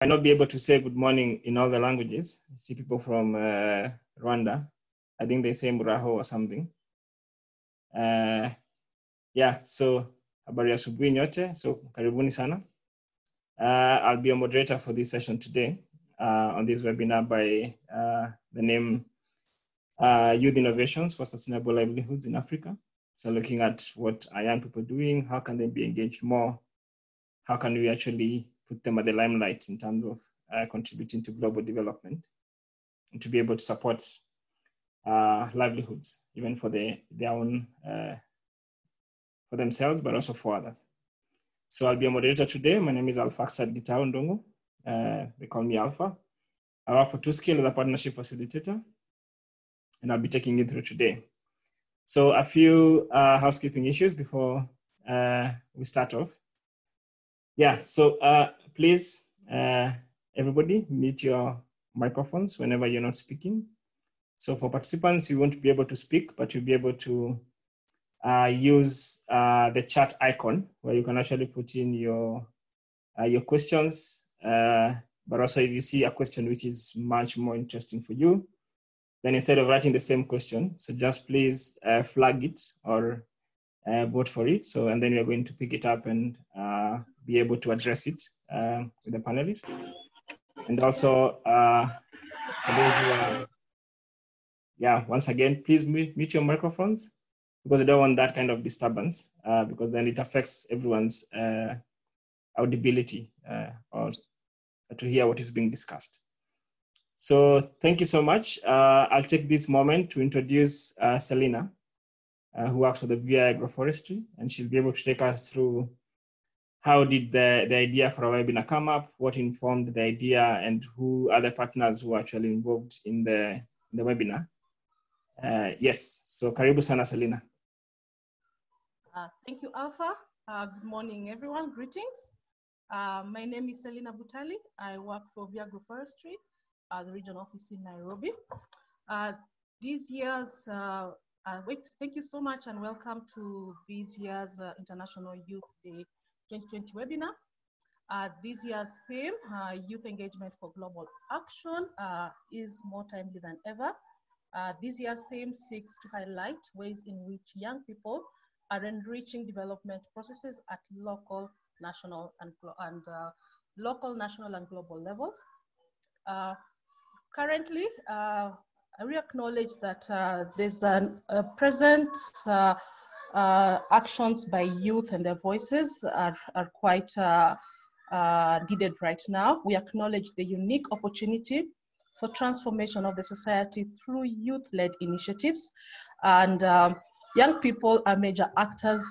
might not be able to say good morning in all the languages. I see people from Rwanda. I think they say muraho or something. Yeah, so habari asubuhi nyote. So karibuni sana. I'll be a moderator for this session today on this webinar by the name Youth Innovations for Sustainable Livelihoods in Africa. So looking at what are young people doing, how can they be engaged more? How can we actually put them at the limelight in terms of contributing to global development and to be able to support livelihoods, even for their own, for themselves, but also for others. So I'll be a moderator today. My name is Alpha Gitao Ndongo. They call me Alpha. I work for TwoScale as a partnership facilitator, and I'll be taking you through today. So a few housekeeping issues before we start off. Yeah, so please, everybody, mute your microphones whenever you're not speaking. So for participants, you won't be able to speak, but you'll be able to use the chat icon where you can actually put in your questions. But also if you see a question which is much more interesting for you, then instead of writing the same question, so just please flag it or vote for it. So, and then we're going to pick it up and be able to address it with the panelists. And also, for those who are, yeah, once again, please mute your microphones because we don't want that kind of disturbance because then it affects everyone's audibility or to hear what is being discussed. So thank you so much. I'll take this moment to introduce Selina, who works for the VI Agroforestry, and she'll be able to take us through how did the idea for a webinar come up, what informed the idea, and who are the partners who are actually involved in the webinar. Yes, so karibu sana, Selina. Thank you, Alpha. Good morning, everyone. Greetings. My name is Selina Butali. I work for VI Agroforestry, the regional office in Nairobi. These years, thank you so much and welcome to this year's International Youth Day 2020 webinar. This year's theme, Youth Engagement for Global Action, is more timely than ever. This year's theme seeks to highlight ways in which young people are enriching development processes at local, national, and global levels. Currently, we acknowledge that there's a present actions by youth and their voices are quite needed right now. We acknowledge the unique opportunity for transformation of the society through youth-led initiatives, and young people are major actors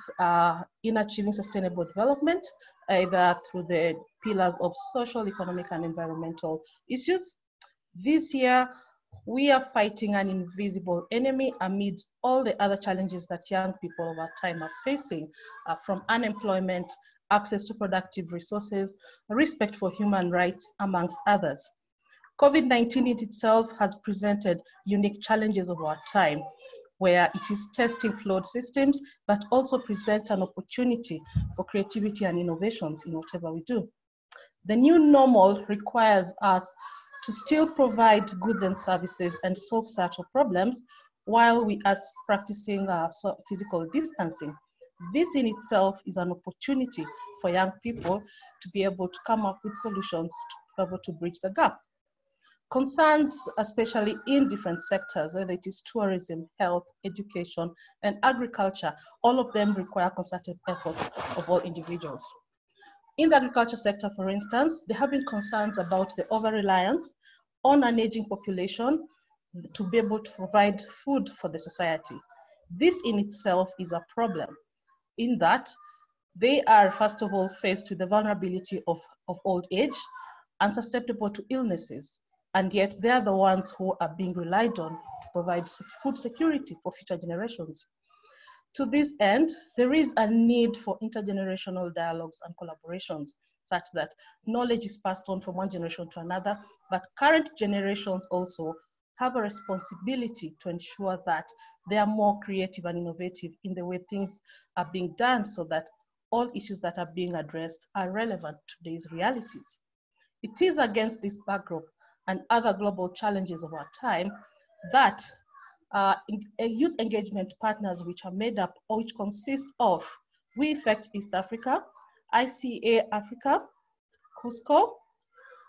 in achieving sustainable development, either through the pillars of social, economic, and environmental issues. This year, we are fighting an invisible enemy amid all the other challenges that young people over time are facing, from unemployment, access to productive resources, respect for human rights, amongst others. COVID-19 in itself has presented unique challenges of our time, where it is testing flawed systems, but also presents an opportunity for creativity and innovations in whatever we do. The new normal requires us to still provide goods and services and solve social problems while we are practicing physical distancing. This in itself is an opportunity for young people to be able to come up with solutions to be able to bridge the gap. Concerns, especially in different sectors, whether it is tourism, health, education, and agriculture, all of them require concerted efforts of all individuals. In the agriculture sector, for instance, there have been concerns about the over-reliance on an aging population to be able to provide food for the society. This in itself is a problem, in that they are, first of all, faced with the vulnerability of old age and susceptible to illnesses. And yet they are the ones who are being relied on to provide food security for future generations. To this end, there is a need for intergenerational dialogues and collaborations such that knowledge is passed on from one generation to another, but current generations also have a responsibility to ensure that they are more creative and innovative in the way things are being done so that all issues that are being addressed are relevant to today's realities. It is against this backdrop and other global challenges of our time that youth engagement partners which are made up or which consist of We Effect East Africa, ICA Africa, Cusco,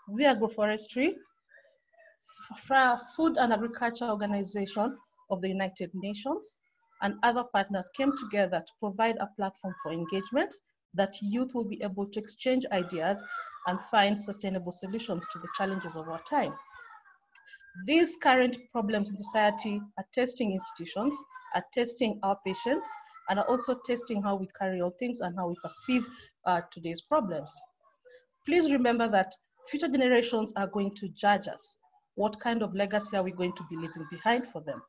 We Agroforestry, Food and Agriculture Organization of the United Nations, and other partners came together to provide a platform for engagement that youth will be able to exchange ideas and find sustainable solutions to the challenges of our time. These current problems in society are testing institutions, are testing our patience, and are also testing how we carry out things and how we perceive today's problems. Please remember that future generations are going to judge us. What kind of legacy are we going to be leaving behind for them?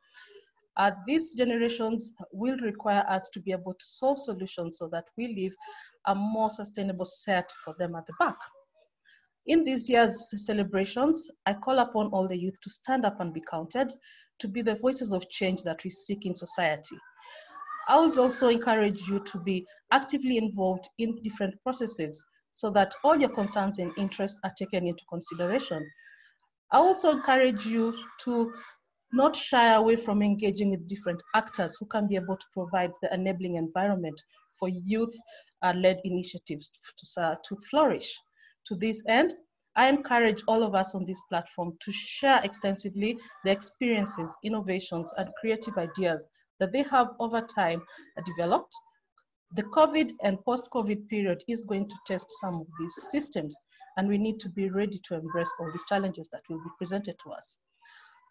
These generations will require us to be able to solve solutions so that we leave a more sustainable society for them at the back. In this year's celebrations, I call upon all the youth to stand up and be counted, to be the voices of change that we seek in society. I would also encourage you to be actively involved in different processes so that all your concerns and interests are taken into consideration. I also encourage you to not shy away from engaging with different actors who can be able to provide the enabling environment for youth-led initiatives to flourish. To this end, I encourage all of us on this platform to share extensively the experiences, innovations, and creative ideas that they have over time developed. The COVID and post-COVID period is going to test some of these systems, and we need to be ready to embrace all these challenges that will be presented to us.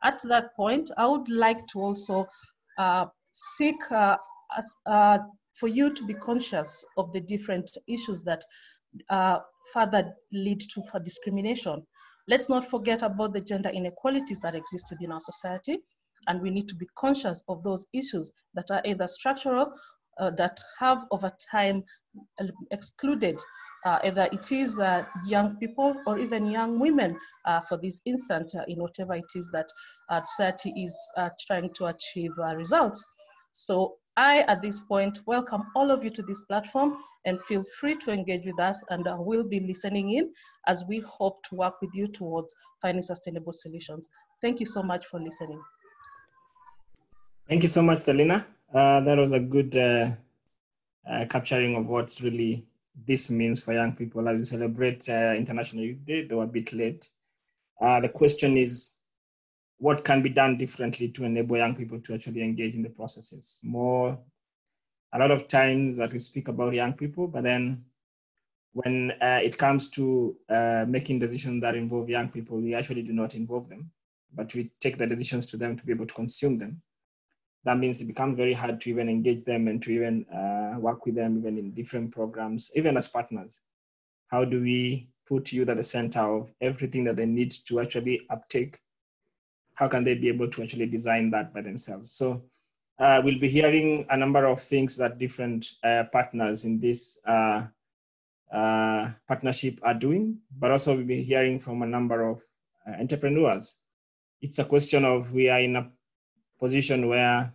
At that point, I would like to also seek for you to be conscious of the different issues that further lead to discrimination. Let's not forget about the gender inequalities that exist within our society, and we need to be conscious of those issues that are either structural, that have over time excluded either it is young people or even young women for this instant in whatever it is that society is trying to achieve results. So I, at this point, welcome all of you to this platform and feel free to engage with us, and we'll be listening in as we hope to work with you towards finding sustainable solutions. Thank you so much for listening. Thank you so much, Selina. That was a good capturing of what really this means for young people as we celebrate International Youth Day, though a bit late. The question is, what can be done differently to enable young people to actually engage in the processes? A lot of times that we speak about young people, but then when it comes to making decisions that involve young people, we actually do not involve them, but we take the decisions to them to be able to consume them. That means it becomes very hard to even engage them and to even work with them, even in different programs, even as partners. How do we put youth at the center of everything that they need to actually uptake? How can they be able to actually design that by themselves? So we'll be hearing a number of things that different partners in this partnership are doing, but also we'll be hearing from a number of entrepreneurs. It's a question of, we are in a position where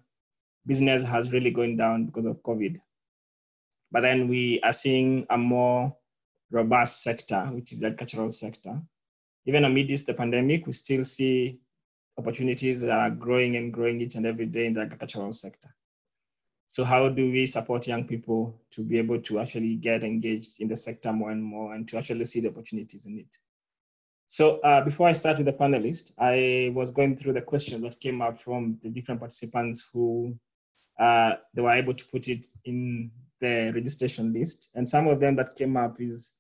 business has really gone down because of COVID. But then we are seeing a more robust sector, which is the agricultural sector. Even amidst the pandemic, we still see opportunities that are growing and growing each and every day in the agricultural sector. So how do we support young people to be able to actually get engaged in the sector more and more and to actually see the opportunities in it? So before I start with the panelists, I was going through the questions that came up from the different participants who they were able to put it in the registration list. And some of them that came up is,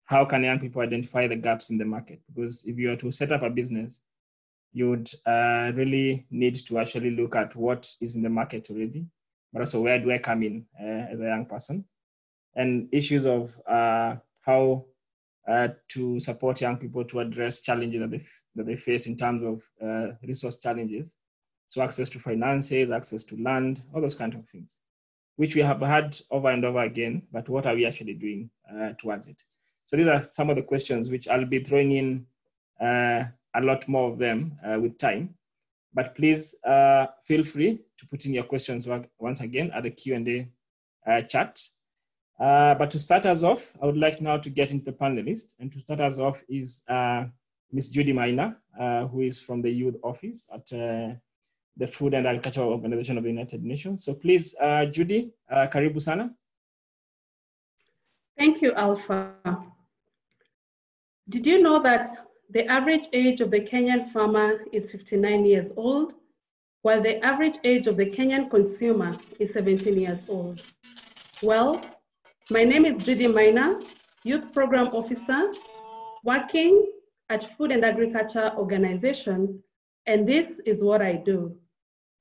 how can young people identify the gaps in the market? Because if you are to set up a business, you would really need to actually look at what is in the market already, but also where do I come in as a young person? And issues of how to support young people to address challenges that they face in terms of resource challenges. So access to finances, access to land, all those kinds of things, which we have had over and over again, but what are we actually doing towards it? So these are some of the questions which I'll be throwing in a lot more of them with time, but please feel free to put in your questions once again at the Q&A chat. But to start us off, I would like now to get into the panelists. And to start us off is Ms. Judy Maina, who is from the Youth Office at the Food and Agricultural Organization of the United Nations. So please, Judy, karibu sana. Thank you, Alpha. Did you know that the average age of the Kenyan farmer is 59 years old, while the average age of the Kenyan consumer is 17 years old? Well, my name is Judy Maina, Youth Program Officer, working at Food and Agriculture Organization, and this is what I do.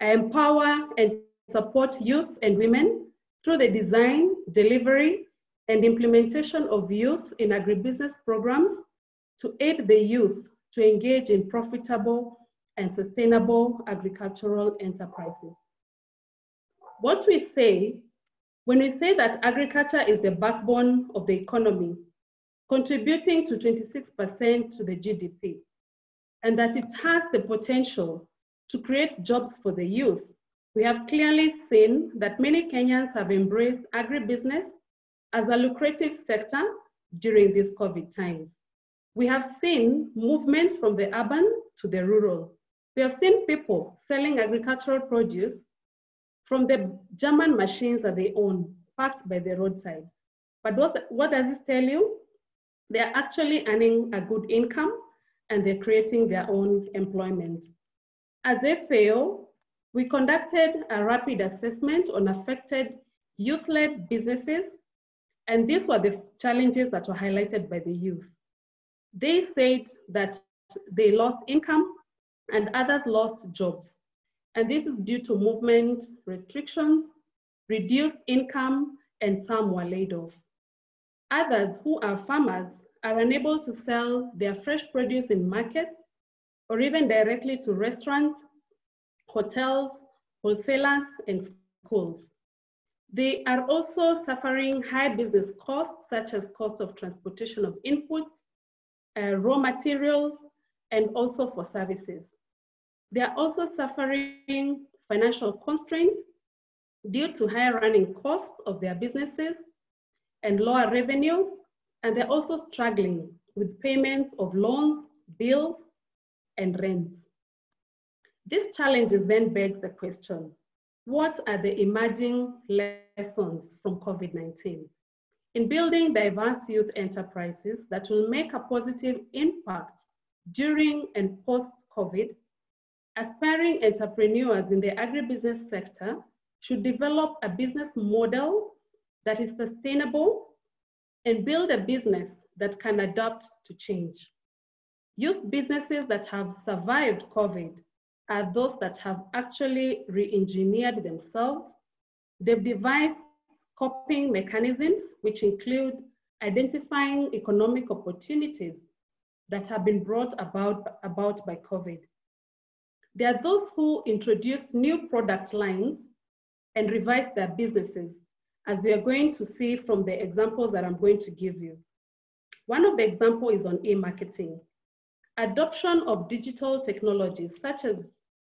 I empower and support youth and women through the design, delivery, and implementation of youth in agribusiness programs to aid the youth to engage in profitable and sustainable agricultural enterprises. What we say when we say that agriculture is the backbone of the economy, contributing to 26% to the GDP, and that it has the potential to create jobs for the youth, we have clearly seen that many Kenyans have embraced agribusiness as a lucrative sector during these COVID times. We have seen movement from the urban to the rural. We have seen people selling agricultural produce from the German machines that they own, parked by the roadside. But what does this tell you? They're actually earning a good income and they're creating their own employment. As FAO, we conducted a rapid assessment on affected youth-led businesses, and these were the challenges that were highlighted by the youth. They said that they lost income and others lost jobs. And this is due to movement restrictions, reduced income, and some were laid off. Others who are farmers are unable to sell their fresh produce in markets or even directly to restaurants, hotels, wholesalers, and schools. They are also suffering high business costs, such as cost of transportation of inputs, raw materials, and also for services. They are also suffering financial constraints due to higher running costs of their businesses and lower revenues, and they're also struggling with payments of loans, bills, and rents. These challenges then begs the question, what are the emerging lessons from COVID-19? In building diverse youth enterprises that will make a positive impact during and post-COVID, aspiring entrepreneurs in the agribusiness sector should develop a business model that is sustainable and build a business that can adapt to change. Youth businesses that have survived COVID are those that have actually re-engineered themselves. They've devised coping mechanisms, which include identifying economic opportunities that have been brought about by COVID. There are those who introduced new product lines and revised their businesses, as we are going to see from the examples that I'm going to give you. One of the examples is on e-marketing. Adoption of digital technologies such as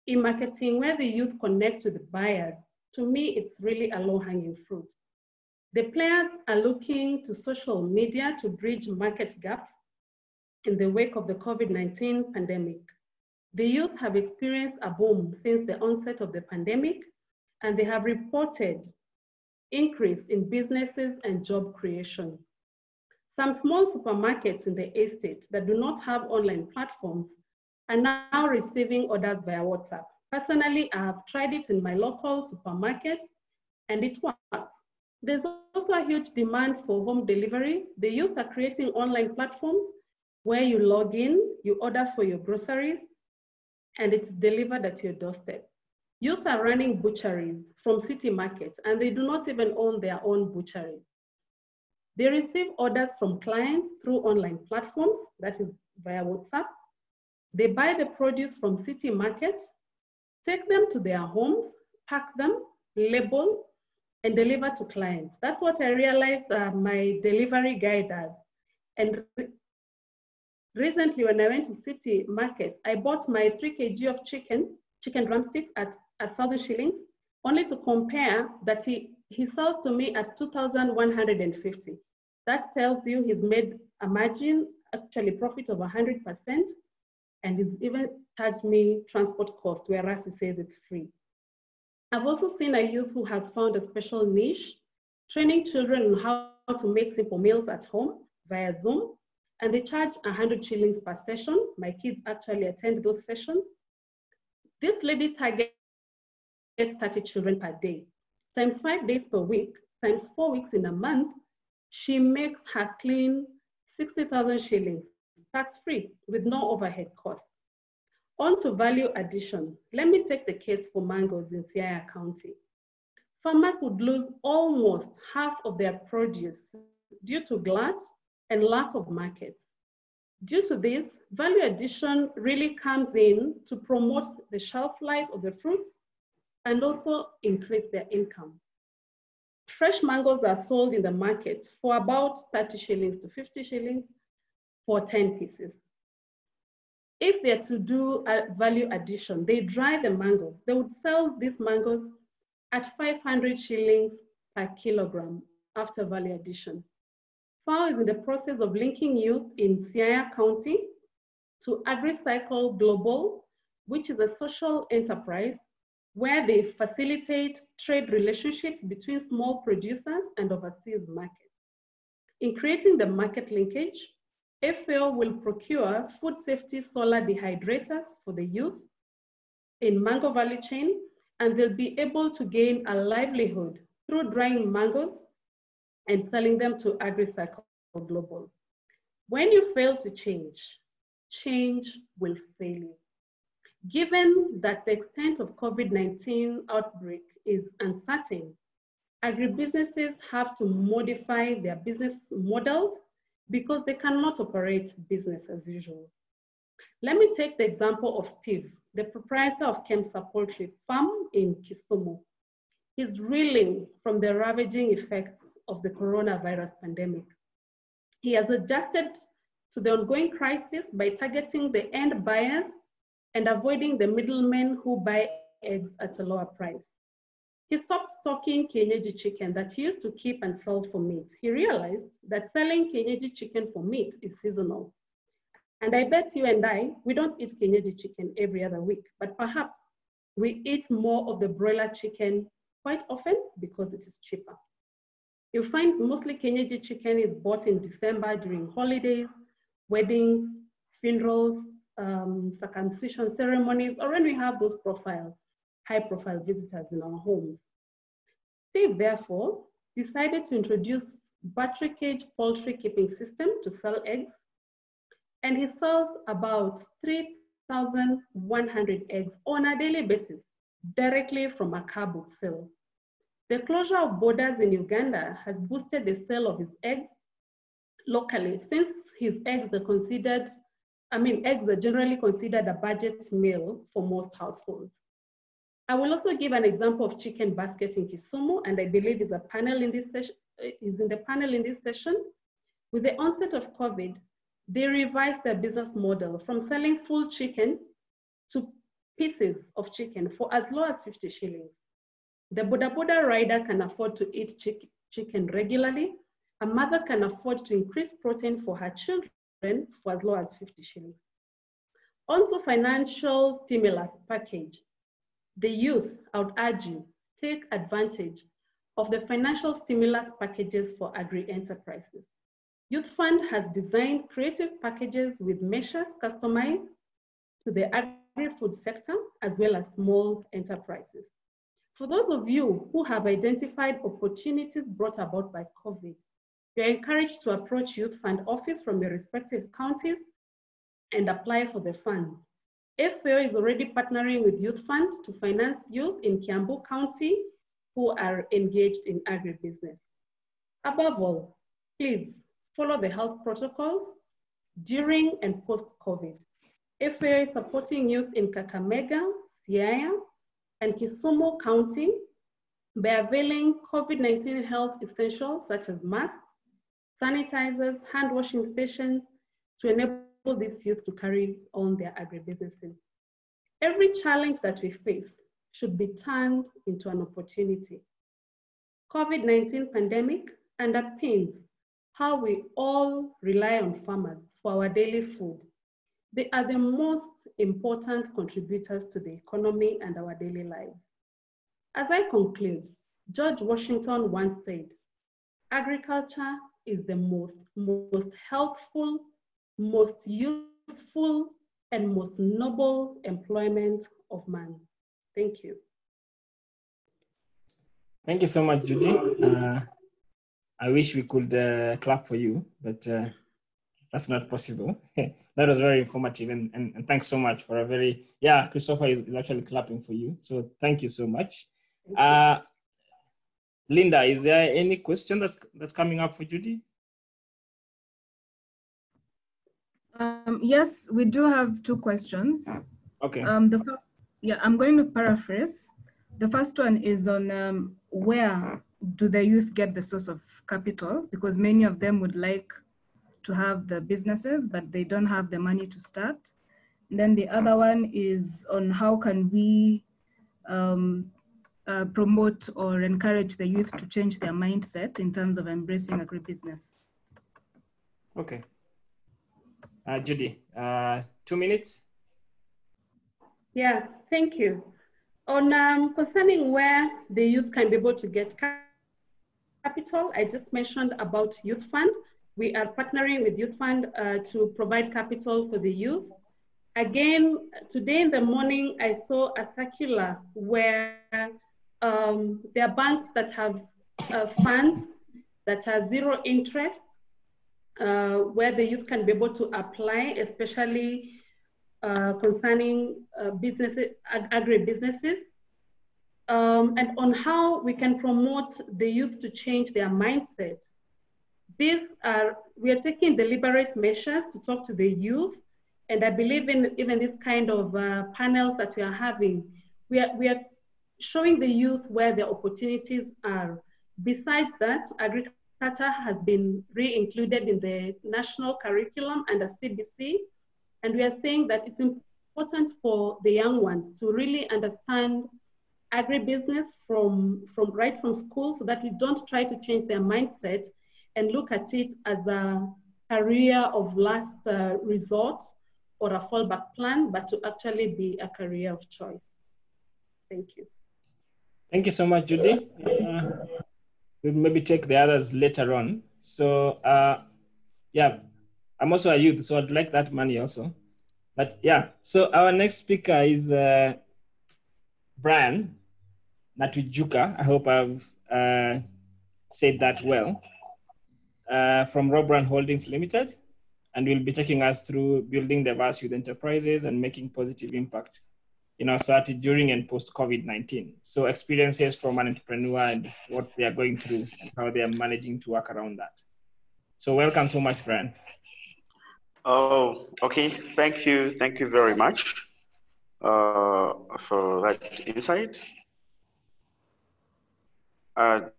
e-marketing, where the youth connect with the buyers, to me, it's really a low-hanging fruit. The players are looking to social media to bridge market gaps in the wake of the COVID-19 pandemic. The youth have experienced a boom since the onset of the pandemic, and they have reported increase in businesses and job creation. Some small supermarkets in the estate that do not have online platforms are now receiving orders via WhatsApp. Personally, I have tried it in my local supermarket and it works. There's also a huge demand for home deliveries. The youth are creating online platforms where you log in, you order for your groceries, and it's delivered at your doorstep. Youth are running butcheries from city markets, and they do not even own their own butcheries. They receive orders from clients through online platforms, that is via WhatsApp. They buy the produce from city markets, take them to their homes, pack them, label, and deliver to clients. That's what I realized my delivery guy does. And recently, when I went to city market, I bought my 3 kg of chicken drumsticks at 1,000 shillings, only to compare that he he sells to me at 2,150. That tells you he's made a margin, actually profit of 100%, and he's even charged me transport cost, whereas he says it's free. I've also seen a youth who has found a special niche, training children on how to make simple meals at home via Zoom, and they charge 100 shillings per session. My kids actually attend those sessions. This lady targets 30 children per day, times 5 days per week, times 4 weeks in a month. She makes her clean 60,000 shillings, tax-free, with no overhead costs. On to value addition. Let me take the case for mangoes in Siaya County. Farmers would lose almost half of their produce due to glut and lack of markets. Due to this, value addition really comes in to promote the shelf life of the fruits and also increase their income. Fresh mangoes are sold in the market for about 30 shillings to 50 shillings for 10 pieces. If they're to do a value addition, they dry the mangoes. They would sell these mangoes at 500 shillings per kilogram after value addition. FAO is in the process of linking youth in Siaya County to AgriCycle Global, which is a social enterprise where they facilitate trade relationships between small producers and overseas markets. In creating the market linkage, FAO will procure food safety solar dehydrators for the youth in mango value chain, and they'll be able to gain a livelihood through drying mangoes and selling them to AgriCycle Global. When you fail to change, change will fail you. Given that the extent of COVID-19 outbreak is uncertain, agribusinesses have to modify their business models because they cannot operate business as usual. Let me take the example of Steve, the proprietor of Kemsa Poultry Farm in Kisumu. He's reeling from the ravaging effects of the coronavirus pandemic. He has adjusted to the ongoing crisis by targeting the end buyers and avoiding the middlemen who buy eggs at a lower price. He stopped stocking kienyeji chicken that he used to keep and sell for meat. He realized that selling kienyeji chicken for meat is seasonal. And I bet you and I, we don't eat kienyeji chicken every other week, but perhaps we eat more of the broiler chicken quite often because it is cheaper. You'll find mostly kienyeji chicken is bought in December during holidays, weddings, funerals, circumcision ceremonies, or when we have those high-profile visitors in our homes. Steve, therefore, decided to introduce battery cage poultry keeping system to sell eggs, and he sells about 3,100 eggs on a daily basis, directly from a car book sale. The closure of borders in Uganda has boosted the sale of his eggs locally, since his eggs are considered, eggs are generally considered a budget meal for most households. I will also give an example of Chicken Basket in Kisumu, and I believe is in the panel in this session. With the onset of COVID, they revised their business model from selling full chicken to pieces of chicken for as low as 50 shillings. The Boda Boda rider can afford to eat chicken regularly. A mother can afford to increase protein for her children for as low as 50 shillings. On to financial stimulus package. The youth, I would urge you, take advantage of the financial stimulus packages for agri-enterprises. Youth Fund has designed creative packages with measures customized to the agri-food sector as well as small enterprises. For those of you who have identified opportunities brought about by COVID, you're encouraged to approach Youth Fund office from your respective counties and apply for the funds. FAO is already partnering with Youth Fund to finance youth in Kiambu County who are engaged in agribusiness. Above all, please follow the health protocols during and post-COVID. FAO is supporting youth in Kakamega, Siaya, and Kisumu County by availing COVID-19 health essentials such as masks, sanitizers, hand washing stations to enable these youth to carry on their agribusinesses. Every challenge that we face should be turned into an opportunity. COVID-19 pandemic underpins how we all rely on farmers for our daily food. They are the most important contributors to the economy and our daily lives. As I conclude, George Washington once said, agriculture is the most helpful, most useful, and most noble employment of man. Thank you. Thank you so much, Judy. I wish we could clap for you, but that's not possible. That was very informative, and thanks so much for a very, yeah, Christopher is actually clapping for you. So thank you so much. Linda, is there any question that's coming up for Judy? Yes, we do have two questions. Okay. The first, yeah, I'm going to paraphrase. The first one is on where do the youth get the source of capital? Because many of them would like to have the businesses, but they don't have the money to start. And then the other one is on how can we promote or encourage the youth to change their mindset in terms of embracing agribusiness. Okay. Judy, 2 minutes. Yeah, thank you. On concerning where the youth can be able to get capital, I just mentioned about Youth Fund. We are partnering with Youth Fund to provide capital for the youth. Again, today in the morning, I saw a circular where there are banks that have funds that are zero interest, where the youth can be able to apply, especially concerning businesses, agribusinesses, and on how we can promote the youth to change their mindset. We are taking deliberate measures to talk to the youth, and I believe in even this kind of panels that we are having, we are showing the youth where the opportunities are. Besides that, agriculture has been re-included in the national curriculum under CBC, and we are saying that it's important for the young ones to really understand agribusiness right from school, so that we don't try to change their mindset and look at it as a career of last resort or a fallback plan, but to actually be a career of choice. Thank you. Thank you so much, Judy. We'll maybe take the others later on. So yeah, I'm also a youth, so I'd like that money also. But yeah, so our next speaker is Brian Natujuka. I hope I've said that well. From Robran Holdings Limited, and will be taking us through building diverse youth enterprises and making positive impact in our society during and post COVID-19. So experiences from an entrepreneur and what they are going through and how they are managing to work around that. So welcome so much, Brian. Oh, okay. Thank you. Thank you very much for that insight. I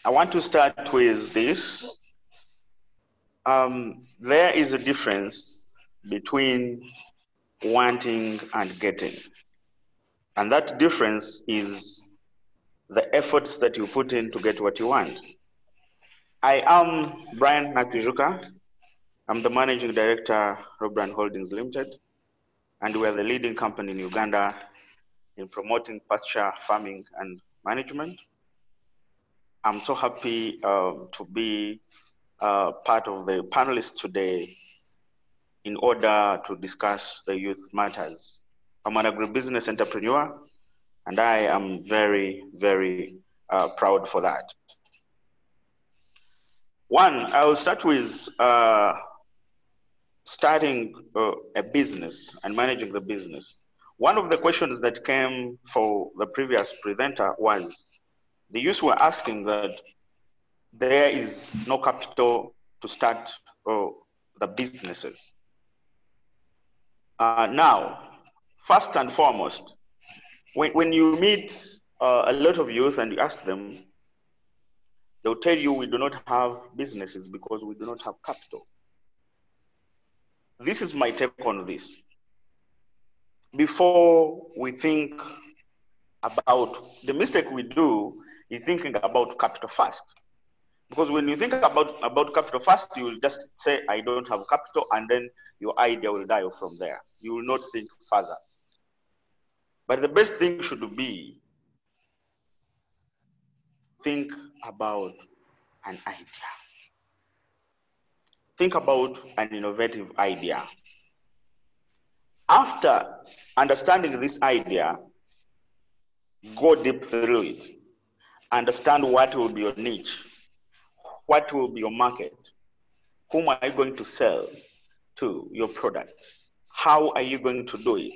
want to start with this. There is a difference between wanting and getting. And that difference is the efforts that you put in to get what you want. I am Brian Natujuka. I'm the managing director of Robran Holdings Limited, and we are the leading company in Uganda in promoting pasture farming and management. I'm so happy to be part of the panelists today in order to discuss the youth matters. I'm an agribusiness entrepreneur, and I am very, very proud for that. One, I will start with starting a business and managing the business. One of the questions that came for the previous presenter was, the youth were asking that there is no capital to start the businesses. Now, first and foremost, when you meet a lot of youth and you ask them, they'll tell you we do not have businesses because we do not have capital. This is my take on this. Before we think about the mistake we do is thinking about capital first. Because when you think about capital first, you will just say, I don't have capital, and then your idea will die from there. You will not think further. But the best thing should be, think about an idea. Think about an innovative idea. After understanding this idea, go deep through it. Understand what will be your niche, what will be your market, whom are you going to sell to your products, how are you going to do it,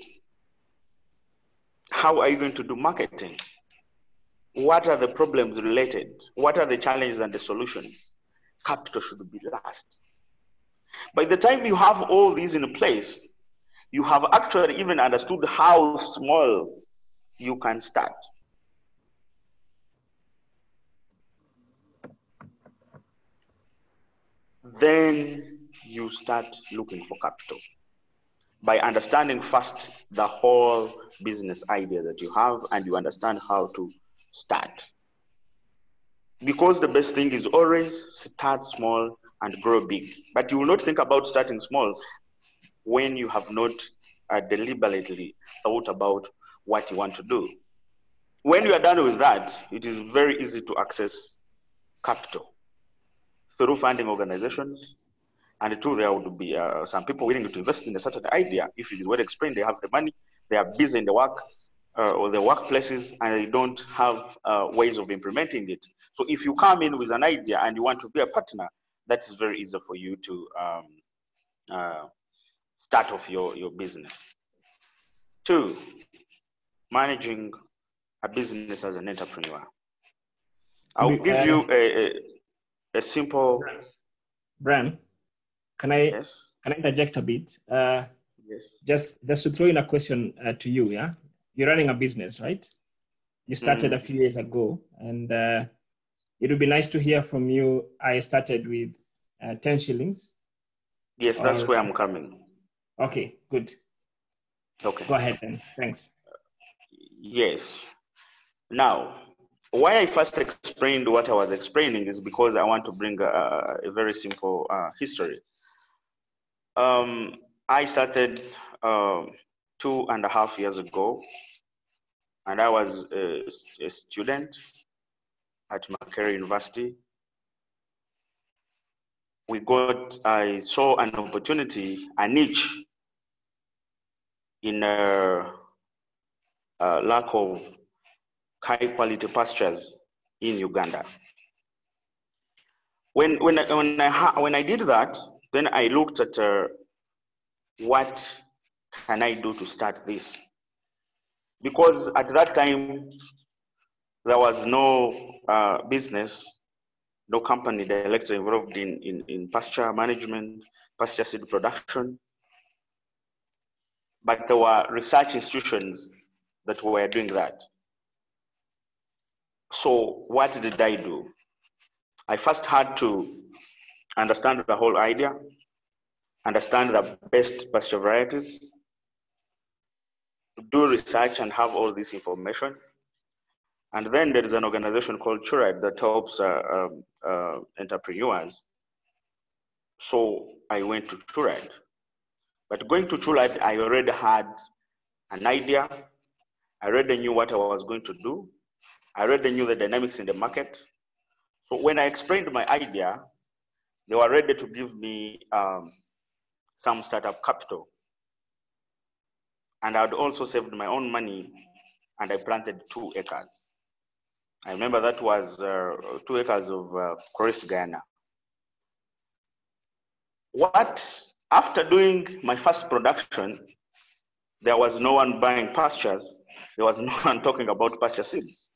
how are you going to do marketing, what are the problems related, what are the challenges and the solutions. Capital should be last. By the time you have all these in place, you have actually even understood how small you can start. Then you start looking for capital by understanding first the whole business idea that you have, and you understand how to start. Because the best thing is always start small and grow big. But you will not think about starting small when you have not deliberately thought about what you want to do. When you are done with that, it is very easy to access capital through funding organizations. And too, there would be some people willing to invest in a certain idea. If it is well explained, they have the money, they are busy in the work or the workplaces, and they don't have ways of implementing it. So if you come in with an idea and you want to be a partner, that is very easy for you to start off your business. 2, managing a business as an entrepreneur. I'll give you a simple. Bran, can I interject a bit? Yes. Just to throw in a question to you. Yeah, you're running a business, right? You started a few years ago, and it would be nice to hear from you. I started with 10 shillings. Yes, that's where I'm coming. Okay, good. Okay. Go ahead then. Thanks. Yes. Now, why I first explained what I was explaining is because I want to bring a very simple history. I started 2.5 years ago, and I was a student at Makerere University. I saw an opportunity, a niche in a lack of high quality pastures in Uganda. When I did that, then I looked at what can I do to start this? Because at that time, there was no business, no company directly involved in pasture management, pasture seed production. But there were research institutions that were doing that. So what did I do? I first had to understand the whole idea, understand the best pasture varieties, do research and have all this information. And then there is an organization called Euclid that helps entrepreneurs. So I went to Euclid. But going to Euclid, I already had an idea. I already knew what I was going to do. I already knew the dynamics in the market. So when I explained my idea, they were ready to give me some startup capital. And I had also saved my own money, and I planted 2 acres. I remember that was 2 acres of Chorus Guyana. After doing my first production, there was no one buying pastures. There was no one talking about pasture seeds.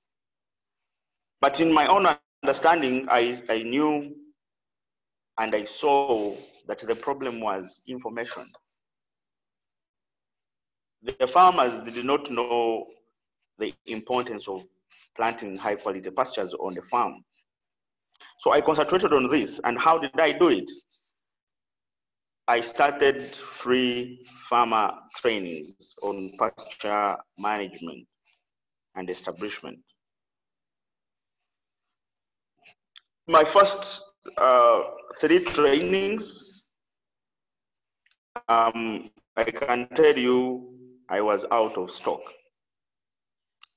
But in my own understanding, I knew and I saw that the problem was information. The farmers did not know the importance of planting high quality pastures on the farm. So I concentrated on this. And how did I do it? I started free farmer trainings on pasture management and establishment. My first 3 trainings, I can tell you I was out of stock.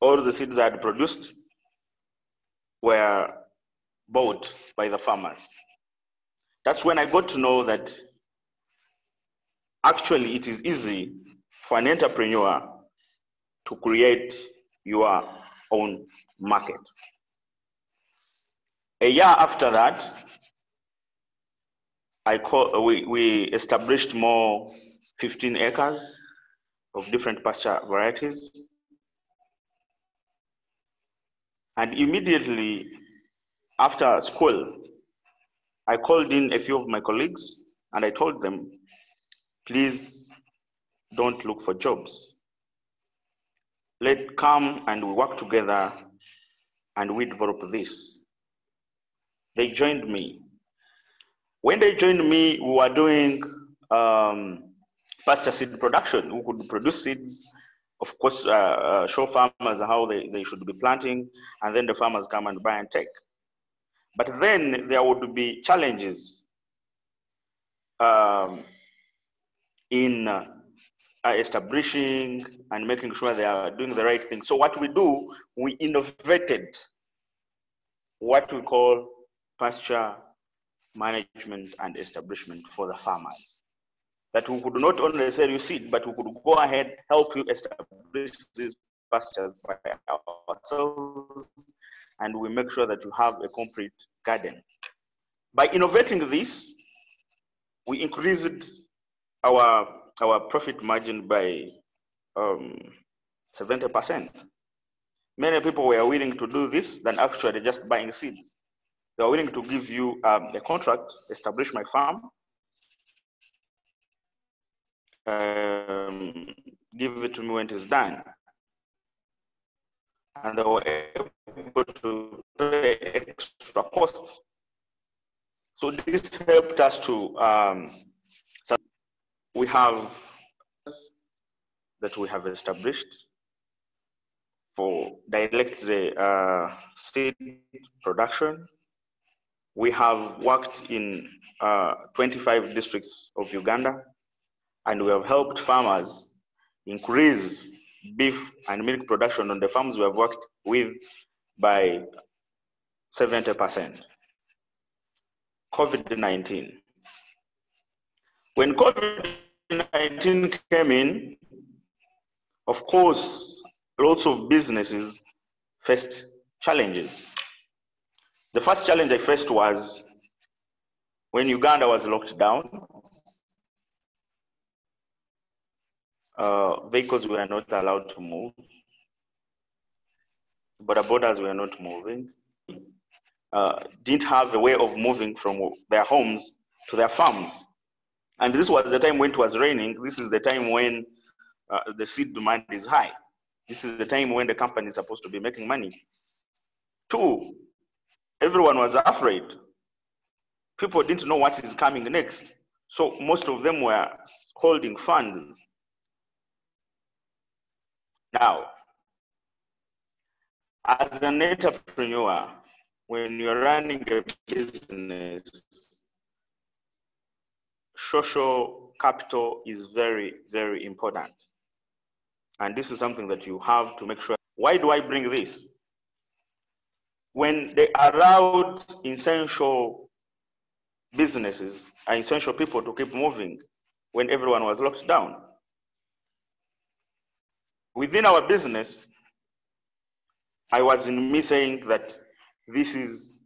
All the seeds I had produced were bought by the farmers. That's when I got to know that actually it is easy for an entrepreneur to create your own market. A year after that, we established more 15 acres of different pasture varieties. And immediately after school, I called in a few of my colleagues and I told them, please don't look for jobs. Let's come and we work together and we develop this. They joined me. When they joined me, we were doing pasture seed production. We could produce seeds, of course, show farmers how they should be planting, and then the farmers come and buy and take. But then there would be challenges in establishing and making sure they are doing the right thing. So what we do, we innovated what we call pasture management and establishment for the farmers. That we could not only sell you seed, but we could go ahead, help you establish these pastures by ourselves, and we make sure that you have a complete garden. By innovating this, we increased our profit margin by 70%. Many people were willing to do this than actually just buying seeds. They are willing to give you a contract, establish my farm, give it to me when it is done. And they were able to pay extra costs. So this helped us to, we have that we have established for direct seed production. We have worked in 25 districts of Uganda, and we have helped farmers increase beef and milk production on the farms we have worked with by 70%. COVID-19. When COVID-19 came in, of course, lots of businesses faced challenges. The first challenge I faced was when Uganda was locked down, vehicles were not allowed to move, but borders were not moving, didn't have a way of moving from their homes to their farms. And this was the time when it was raining. This is the time when the seed demand is high. This is the time when the company is supposed to be making money. 2, everyone was afraid. People didn't know what is coming next. So most of them were holding funds. Now, as an entrepreneur, when you're running a business, social capital is very, very important. And this is something that you have to make sure. Why do I bring this? When they allowed essential businesses and essential people to keep moving when everyone was locked down, within our business, I was in me saying that this is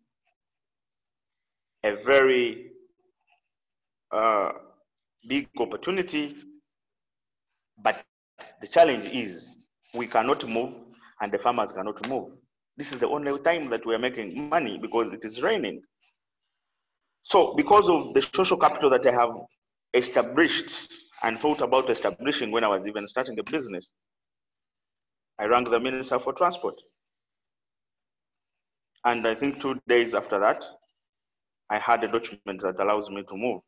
a very big opportunity, but the challenge is we cannot move and the farmers cannot move. This is the only time that we are making money because it is raining. So because of the social capital that I have established and thought about establishing when I was even starting the business, I rang the Minister for Transport. And I think 2 days after that, I had a document that allows me to move.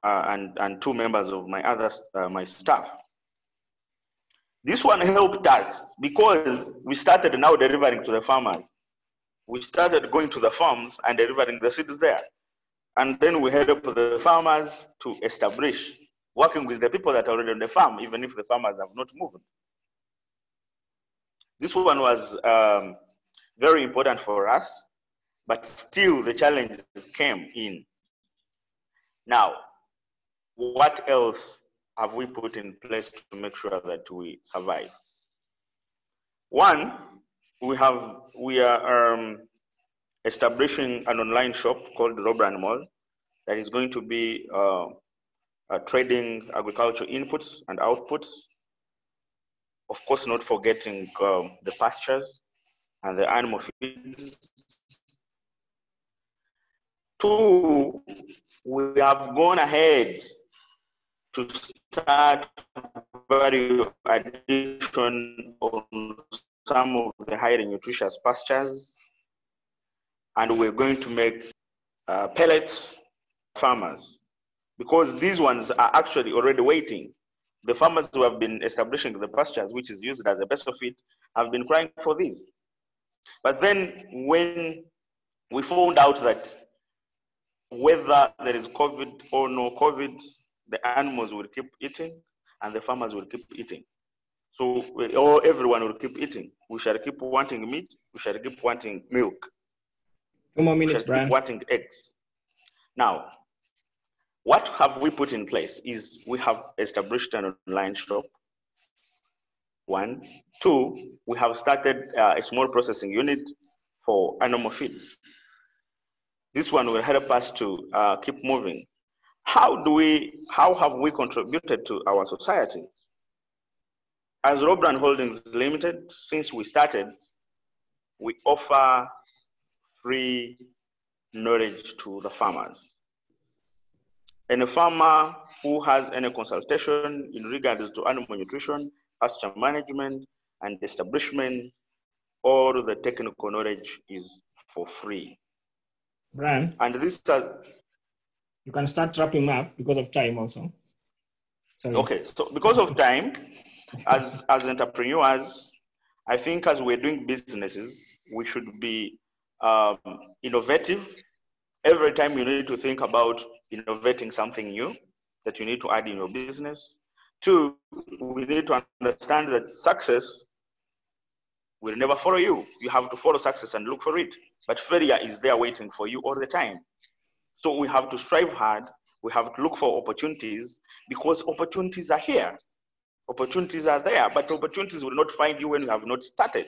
And 2 members of my staff. This one helped us because we started now delivering to the farmers. we started going to the farms and delivering the seeds there. And then we help the farmers to establish, working with the people that are already on the farm, even if the farmers have not moved. This one was very important for us, but still the challenges came in. Now, what else have we put in place to make sure that we survive? One, we are establishing an online shop called Robran Mall that is going to be trading agricultural inputs and outputs. Of course, not forgetting the pastures and the animal feeds. Two, we have gone ahead to start value addition on some of the highly nutritious pastures, and we're going to make pellets farmers, because these ones are actually already waiting. The farmers who have been establishing the pastures, which is used as a base of feed, have been crying for these. But then when we found out that whether there is COVID or no COVID, the animals will keep eating and the farmers will keep eating. So or everyone will keep eating. We shall keep wanting meat, we shall keep wanting milk. 2 more minutes, we shall Brian. keep wanting eggs. Now, what have we put in place is we have established an online shop. 1. 2, we have started a small processing unit for animal feeds. This one will help us to keep moving. How have we contributed to our society? As Robran Holdings Limited, since we started, we offer free knowledge to the farmers. And a farmer who has any consultation in regards to animal nutrition, pasture management, and establishment, all the technical knowledge is for free. Brian, and this you can start wrapping up because of time also. Sorry. Okay, so because of time, as entrepreneurs, I think as we're doing businesses, we should be innovative. Every time you need to think about innovating something new that you need to add in your business. 2, we need to understand that success will never follow you. You have to follow success and look for it. But failure is there waiting for you all the time. So we have to strive hard. We have to look for opportunities, because opportunities are here. Opportunities are there, but opportunities will not find you when you have not started.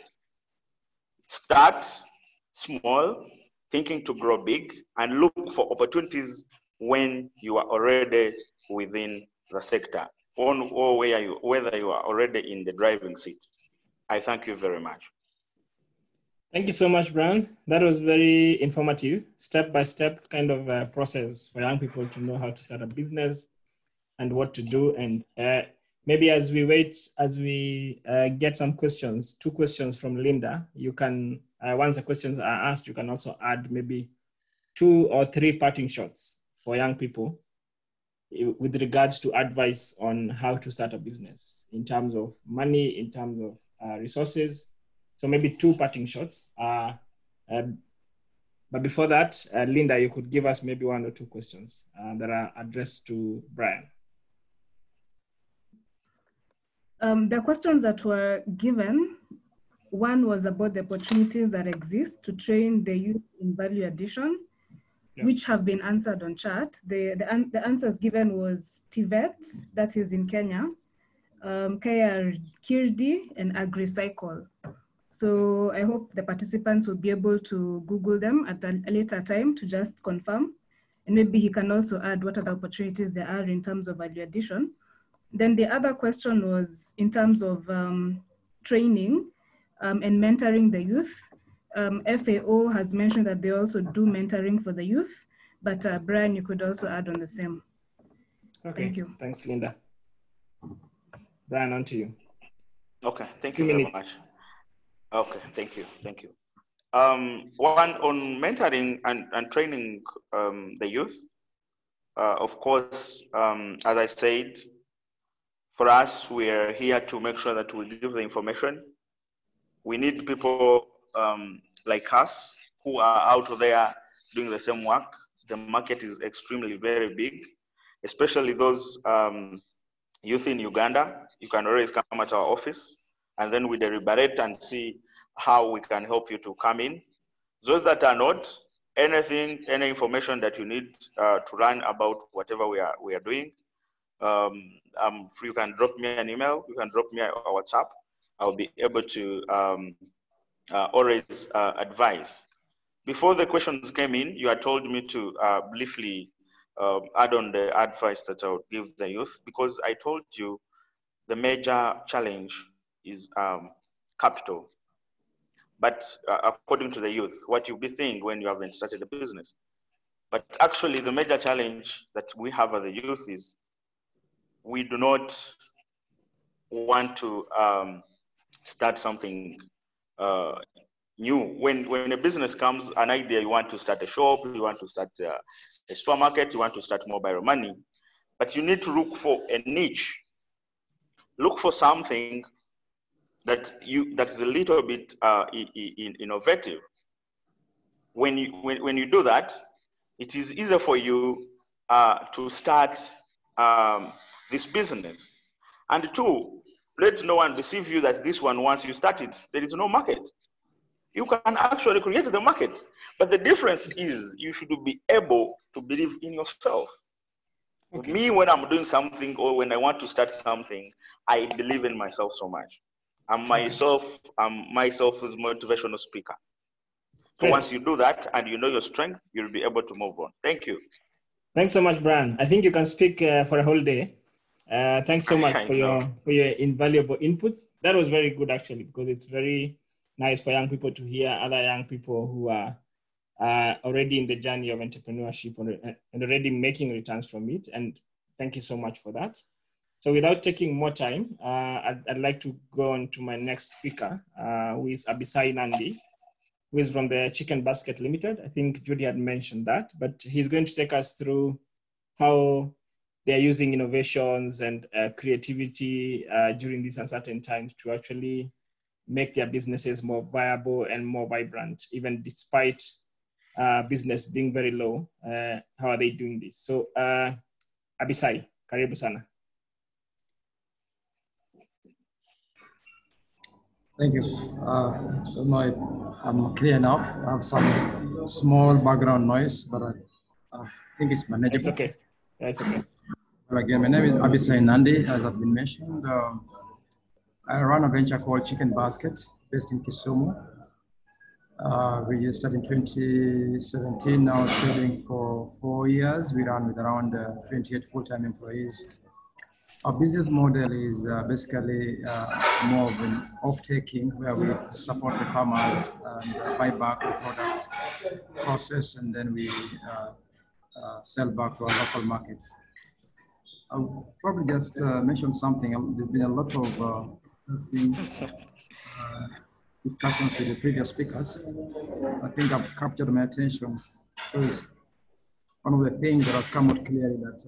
Start small, thinking to grow big, and look for opportunities when you are already within the sector, or whether you are already in the driving seat. I thank you very much. Thank you so much, Brian. That was very informative, step-by-step kind of process for young people to know how to start a business and what to do. And maybe as we wait, as we get some questions, 2 questions from Linda, you can, once the questions are asked, you can also add maybe 2 or 3 parting shots for young people with regards to advice on how to start a business in terms of money, in terms of resources. So maybe 2 parting shots. But before that, Linda, you could give us maybe 1 or 2 questions that are addressed to Brian. The questions that were given, one was about the opportunities that exist to train the youth in value addition, which have been answered on chat. The answers given was TVET, that is in Kenya, KR Kirdi, and AgriCycle. So I hope the participants will be able to Google them at a later time to just confirm. And maybe he can also add what other opportunities there are in terms of value addition. Then the other question was in terms of training and mentoring the youth. FAO has mentioned that they also do mentoring for the youth, but Brian, you could also add on the same. Okay, thank you. Thanks, Linda. Brian, on to you. Okay, thank you very much. Okay, thank you. One on mentoring and training the youth. Of course, as I said, for us, we are here to make sure that we give the information. We need people like us who are out there doing the same work. The market is extremely very big, especially those youth in Uganda. You can always come at our office, and then we deliberate and see how we can help you to come in. Those that are not, any information that you need to learn about whatever we are doing, you can drop me an email, you can drop me a WhatsApp. I'll be able to always advise. Before the questions came in, you had told me to briefly add on the advice that I would give the youth, because I told you the major challenge is capital. But according to the youth, what you'll be thinking when you haven't started a business. But actually, the major challenge that we have as the youth is we do not want to start something new. When a business comes, an idea, you want to start a shop, you want to start a supermarket, you want to start mobile money, but you need to look for a niche. Look for something that is a little bit innovative. When you do that, it is easier for you to start this business. And two, let no one deceive you that this one, once you start it, there is no market. You can actually create the market, but the difference is you should be able to believe in yourself. Okay. Me, when I'm doing something or when I want to start something, I believe in myself so much. I'm myself as motivational speaker. So once you do that and you know your strength, you'll be able to move on. Thank you. Thanks so much, Brian. I think you can speak for a whole day. Thanks so much for your invaluable inputs. That was very good, actually, because it's very nice for young people to hear other young people who are already in the journey of entrepreneurship and already making returns from it. And thank you so much for that. So without taking more time, I'd like to go on to my next speaker, who is Abisai Nandi, who is from the Chicken Basket Limited. I think Judy had mentioned that, but he's going to take us through how they're using innovations and creativity during these uncertain times to actually make their businesses more viable and more vibrant, even despite business being very low. How are they doing this? So Abisai, karibu sana. Thank you. I don't know if I'm clear enough. I have some small background noise, but I think it's manageable. It's okay. Yeah, it's okay. Well, again, my name is Abisai Nandi, as I've been mentioned. I run a venture called Chicken Basket, based in Kisumu. We started in 2017, now trading for 4 years. We run with around 28 full-time employees. Our business model is basically more of an off-taking, where we support the farmers and buy back the product, process, and then we sell back to our local markets. I'll probably just mention something. There's been a lot of interesting discussions with the previous speakers. I think I've captured my attention because one of the things that has come out clearly that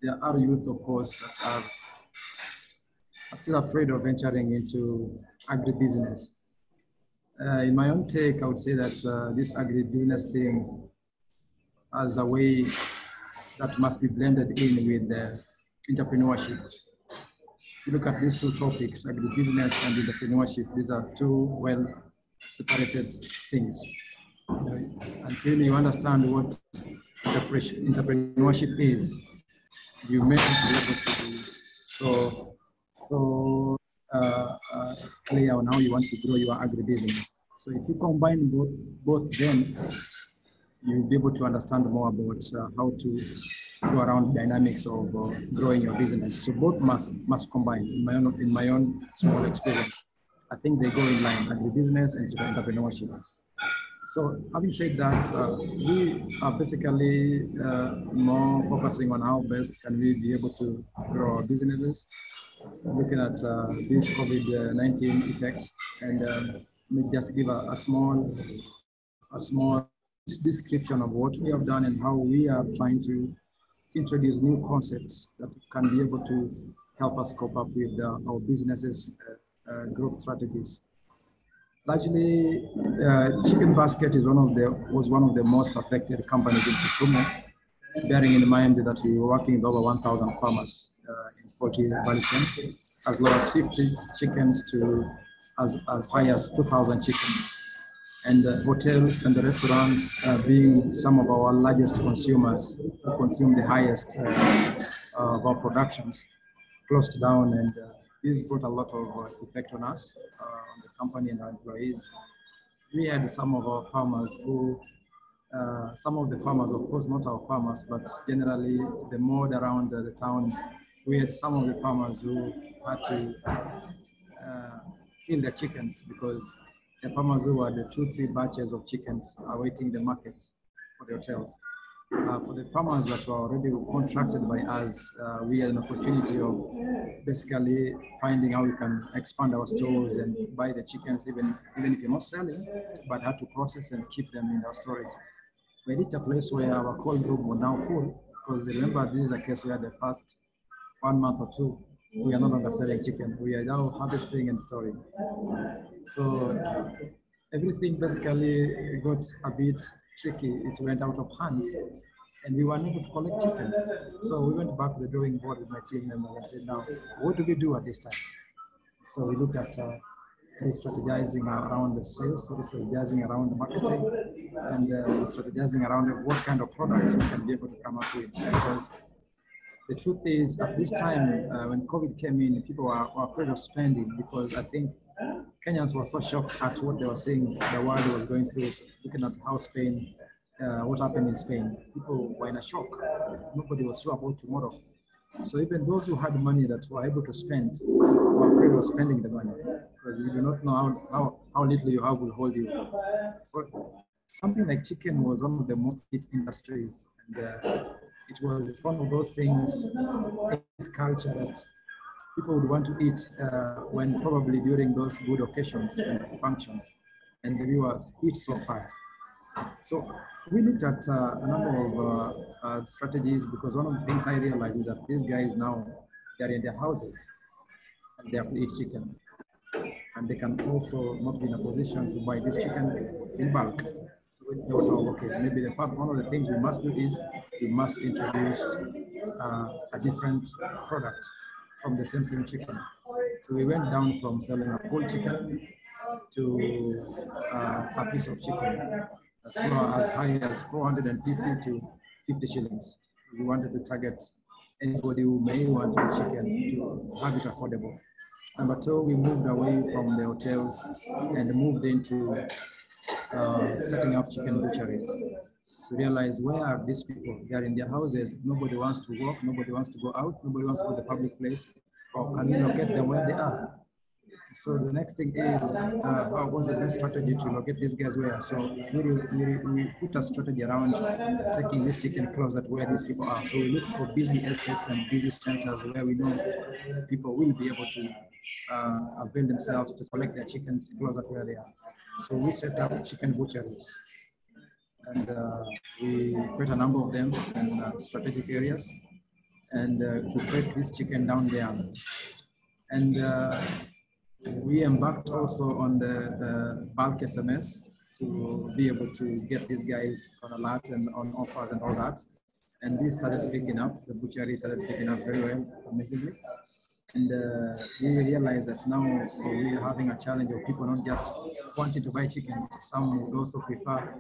there are youths, of course, that are still afraid of venturing into agribusiness. In my own take, I would say that this agribusiness thing as a way that must be blended in with entrepreneurship. If you look at these two topics, agribusiness and entrepreneurship, these are two well separated things. Until you understand what entrepreneurship is, you may not be able to be so clear on how you want to grow your agribusiness. So if you combine both then you'll be able to understand more about how to go around dynamics of growing your business. So both must combine. In my own small experience, I think they go in line, agribusiness and entrepreneurship. So having said that, we are basically more focusing on how best can we be able to grow our businesses, looking at these COVID-19 effects, and let me just give a small description of what we have done and how we are trying to introduce new concepts that can be able to help us cope up with our businesses' growth strategies. Largely, Chicken Basket was one of the most affected companies in Kisumu, bearing in mind that we were working with over 1,000 farmers in 40 value chain, as low as 50 chickens to as high as 2,000 chickens. And hotels and the restaurants being some of our largest consumers, who consume the highest of our productions, closed down, and this brought a lot of effect on us, on the company and our employees. We had some of our farmers who, some of the farmers, of course, not our farmers, but generally the mode around the town, we had some of the farmers who had to kill their chickens because the farmers who had 2-3 batches of chickens awaiting the market for the hotels. For the farmers that were already contracted by us, we had an opportunity of basically finding how we can expand our stores and buy the chickens, even if you're not selling, but had to process and keep them in our storage. We reached a place where our cold room was now full, because remember, this is a case where the first 1 month or 2, we are no longer selling chicken. We are now harvesting and storing. So everything basically got a bit tricky. It went out of hand, and we were unable to collect chickens. So we went back to the drawing board with my team members and said, now, what do we do at this time? So we looked at re-strategizing around the sales, re-strategizing around the marketing, and re-strategizing around what kind of products we can be able to come up with. Because the truth is, at this time, when COVID came in, people were afraid of spending, because I think Kenyans were so shocked at what they were seeing the world was going through, looking at how Spain, what happened in Spain. People were in a shock. Nobody was sure about tomorrow. So even those who had money that were able to spend were afraid of spending the money, because you do not know how little you have will hold you. So something like chicken was one of the most hit industries, and it was one of those things, this culture that people would want to eat when probably during those good occasions and functions, and the viewers eat so far. So we looked at a number of strategies, because one of the things I realized is that these guys now, they're in their houses and they have to eat chicken. And they can also not be in a position to buy this chicken in bulk. So we thought, oh, okay, maybe one of the things we must do is we must introduce a different product from the same chicken. So we went down from selling a whole chicken to a piece of chicken, as high as 450 to 50 shillings. We wanted to target anybody who may want to eat chicken to have it affordable. Number 2, we moved away from the hotels and moved into setting up chicken butcheries. So realize, where are these people? They are in their houses. Nobody wants to work. Nobody wants to go out. Nobody wants to go to the public place. Or can we locate them where they are? So the next thing is, what's the best strategy to locate these guys where? So we put a strategy around taking this chicken closer to where these people are. So we look for busy estates and busy centers where we know people will be able to avail themselves to collect their chickens closer to where they are. So we set up chicken butcheries, and we put a number of them in strategic areas, and to take this chicken down there. And we embarked also on the bulk SMS to be able to get these guys on alert and on offers and all that. And this started picking up. The butchery started picking up very well, amazingly. And we realized that now we are having a challenge of people not just wanting to buy chickens. Some would also prefer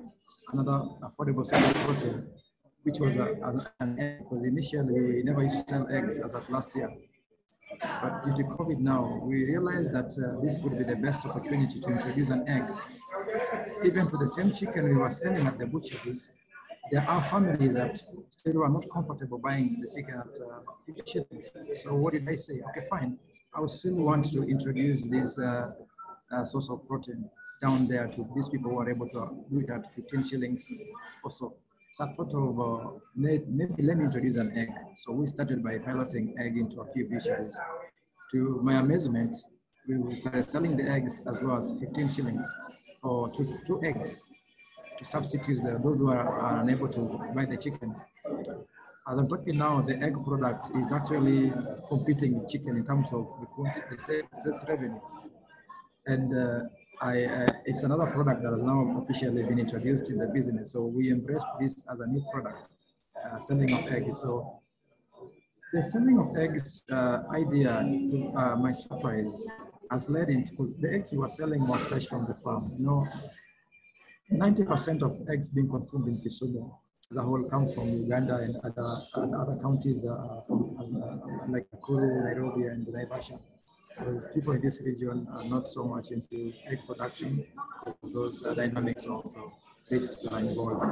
another affordable source of protein, which was an egg, because initially we never used to sell eggs as of last year. But due to COVID now, we realized that this could be the best opportunity to introduce an egg. Even to the same chicken we were selling at the butcheries, there are families that still are not comfortable buying the chicken at 50 shillings. So what did I say? Okay, fine. I would still want to introduce this source of protein down there to these people who are able to do it at 15 shillings or so. So I thought of maybe let me introduce an egg. So we started by piloting egg into a few butcheries. To my amazement, we started selling the eggs as well as 15 shillings for two eggs to substitute those who are unable to buy the chicken. As I'm talking now, the egg product is actually competing with chicken in terms of the sales revenue. And it's another product that has now officially been introduced in the business. So we embraced this as a new product, selling of eggs. So the selling of eggs idea, to my surprise, has led into, because the eggs we were selling were fresh from the farm. 90% of eggs being consumed in Kisumu as a whole comes from Uganda and other counties like Nakuru, Nairobi, and Naivasha. Because people in this region are not so much into egg production because of those dynamics of risks that are involved.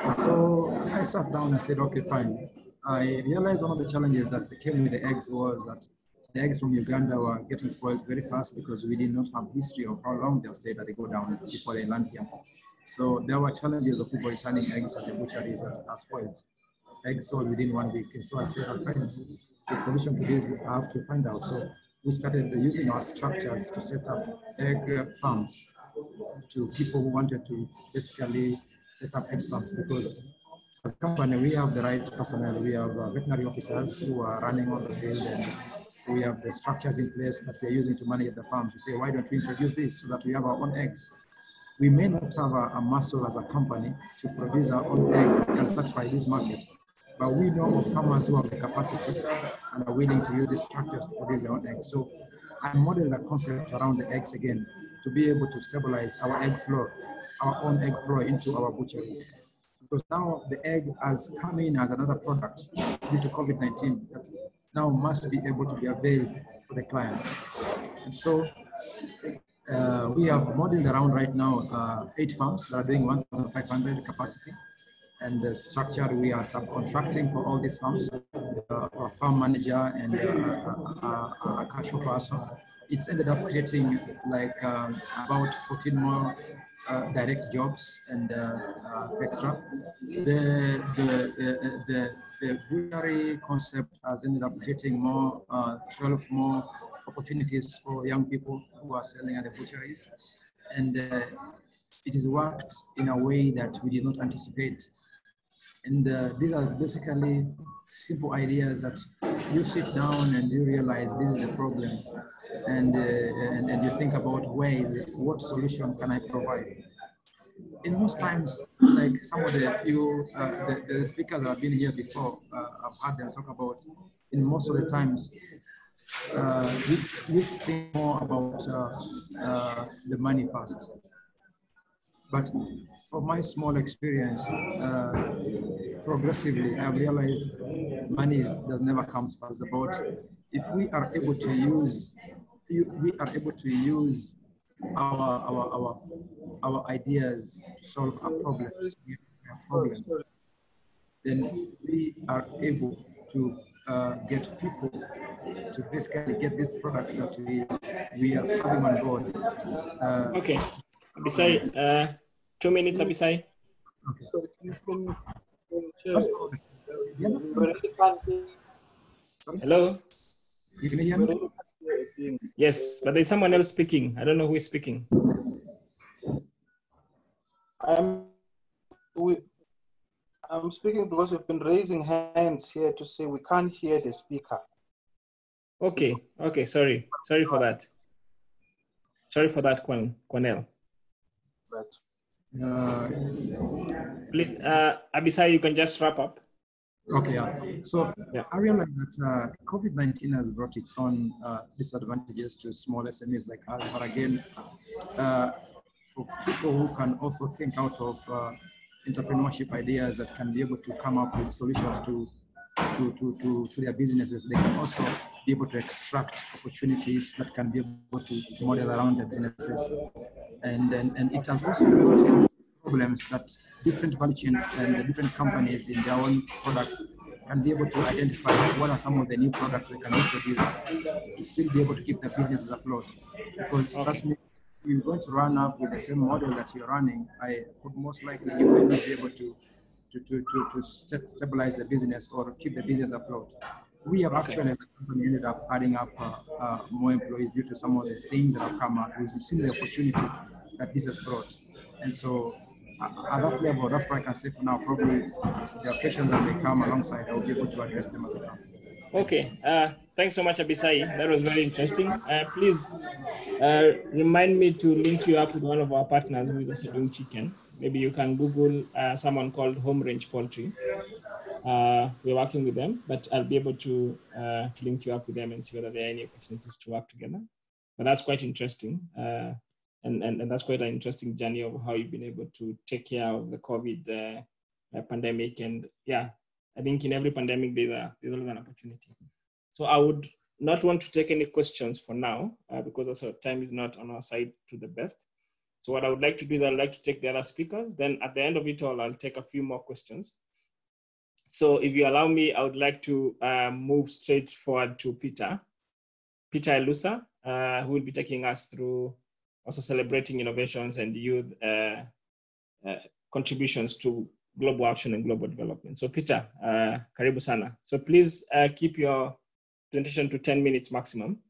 And so I sat down and said, okay, fine. I realized one of the challenges that came with the eggs was that the eggs from Uganda were getting spoiled very fast because we did not have history of how long they'll stay that they go down before they land here. So there were challenges of people returning eggs at the butcheries that are spoiled. Eggs sold within 1 week. And so I said, okay, the solution to this I have to find out. So we started using our structures to set up egg farms to people who wanted to basically set up egg farms, because as a company, we have the right personnel. We have veterinary officers who are running on the field, and we have the structures in place that we are using to manage the farm to say, why don't we introduce this so that we have our own eggs? We may not have a muscle as a company to produce our own eggs and can satisfy this market, but we know of farmers who have the capacity and are willing to use these structures to produce their own eggs. So I modeled a concept around the eggs again to be able to stabilize our egg flow, our own egg flow into our butcheries. Because now the egg has come in as another product due to COVID-19 that now must be able to be available for the clients. And so we have modeled around right now 8 farms that are doing 1,500 capacity. And the structure, we are subcontracting for all these farms, for a farm manager and a cash person. It's ended up creating like about 14 more direct jobs and extra. The butchery concept has ended up creating more, 12 more opportunities for young people who are selling at the butcheries. And it has worked in a way that we did not anticipate. And these are basically simple ideas that you sit down and you realize this is the problem, and you think about ways, what solution can I provide? In most times, like some of the few the speakers that have been here before, I've heard them talk about. In most of the times, we think more about the money first. But from my small experience, progressively, I've realized money does never come first. About if we are able to use our ideas to solve a problem, then we are able to get people to basically get these products that we are having on board. Okay. Abisai, 2 minutes, Abisai. Okay. Sorry, can Hello? You can hear me? Yes, but there's someone else speaking. I don't know who is speaking. I'm speaking because we've been raising hands here to say we can't hear the speaker. Okay, sorry for that. Sorry for that, Cornell. Right. Please, Abisai, you can just wrap up. Okay, yeah. So I realize that COVID-19 has brought its own disadvantages to small SMEs like us, but again, for people who can also think out of entrepreneurship ideas that can be able to come up with solutions to their businesses, they can also be able to extract opportunities that can be able to model around their businesses. And it has also brought in problems that different value chains and the different companies in their own products can be able to identify what are some of the new products they can introduce to still be able to keep their businesses afloat. Because trust me, if you're going to run up with the same model that you're running, I would most likely you will not be able to stabilize the business or keep the business afloat. We have actually, as a company, ended up adding up more employees due to some of the things that have come out. We've seen the opportunity that this has brought. And so at that level, that's what I can say for now. Probably the questions that may come alongside, I will be able to address them as a company. Okay, Thanks so much, Abisai. That was very interesting. Please remind me to link you up with one of our partners who is also doing chicken. Maybe you can Google someone called Home Range Poultry. We're working with them, but I'll be able to link you up with them and see whether there are any opportunities to work together. But that's quite interesting. And that's quite an interesting journey of how you've been able to take care of the COVID pandemic. And yeah, I think in every pandemic, there's always an opportunity. So I would not want to take any questions for now because also time is not on our side to the best. So what I would like to do is I'd like to take the other speakers. Then at the end of it all, I'll take a few more questions. So if you allow me, I would like to move straight forward to Peter Elusa, who will be taking us through also celebrating innovations and youth contributions to global action and global development. So Peter, karibu sana. So please keep your presentation to 10 minutes maximum.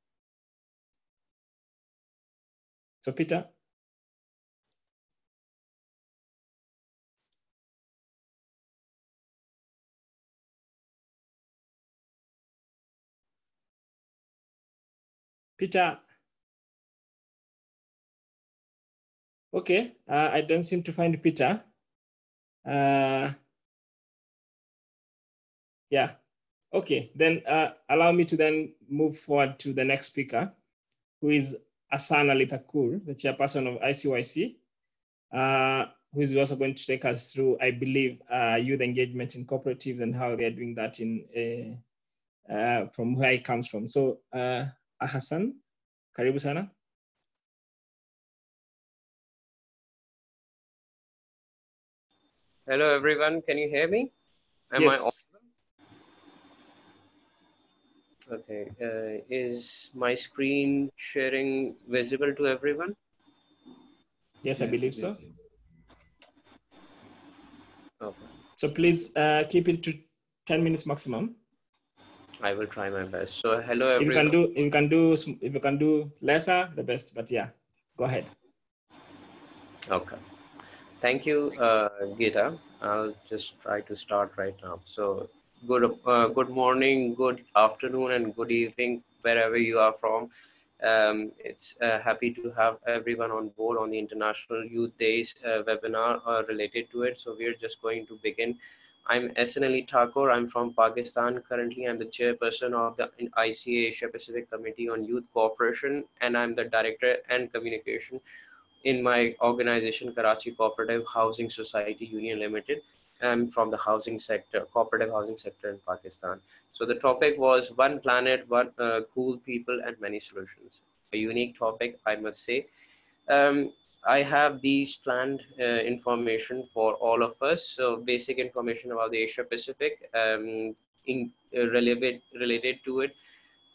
So Peter. Peter. Okay, I don't seem to find Peter. Yeah, okay, then allow me to then move forward to the next speaker, who is Asana Litakur, the chairperson of ICYC, who is also going to take us through, I believe, youth engagement in cooperatives and how they're doing that in from where it comes from. So Hassan, karibu sana. Hello, everyone. Can you hear me? Am yes. I audible? Okay. Is my screen sharing visible to everyone? Yes, I believe so. Okay. So please keep it to 10 minutes maximum. I will try my best. So hello, everyone. If you can do lesser, the best. But yeah, go ahead. Okay. Thank you, Gita. I'll just try to start right now. So good morning, good afternoon, and good evening, wherever you are from. It's happy to have everyone on board on the International Youth Days webinar related to it. So we're just going to begin. I'm Livelihoods Thakur. I'm from Pakistan. Currently, I'm the chairperson of the ICA Asia Pacific Committee on Youth Cooperation, and I'm the director and communication in my organization, Karachi Cooperative Housing Society Union Limited. I'm from the housing sector, cooperative housing sector in Pakistan. So the topic was one planet, one cool people, and many solutions. A unique topic, I must say. I have these planned information for all of us. So basic information about the Asia Pacific, related to it,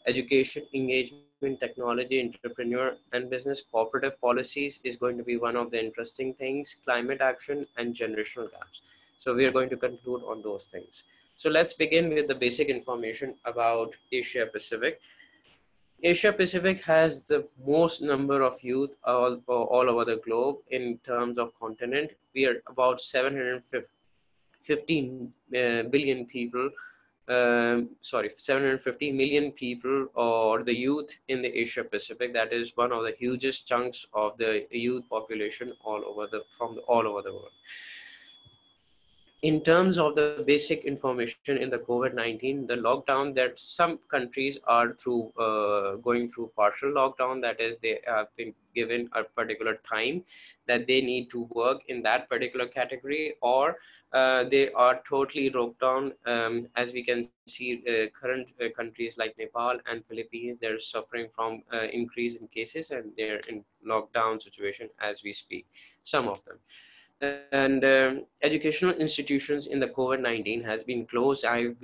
education, engagement, technology, entrepreneur, and business. Cooperative policies is going to be one of the interesting things, climate action, and generational gaps. So we are going to conclude on those things. So let's begin with the basic information about Asia Pacific. Asia Pacific has the most number of youth all over the globe in terms of continent. We are about 715 billion people. 750 million people, or the youth in the Asia Pacific. That is one of the hugest chunks of the youth population all over the world. In terms of the basic information in the COVID-19, the lockdown that some countries are going through partial lockdown, that is they have been given a particular time that they need to work in that particular category, or they are totally locked down. As we can see, current countries like Nepal and Philippines, they're suffering from increase in cases, and they're in lockdown situation as we speak, some of them. And educational institutions in the COVID-19 has been closed. I've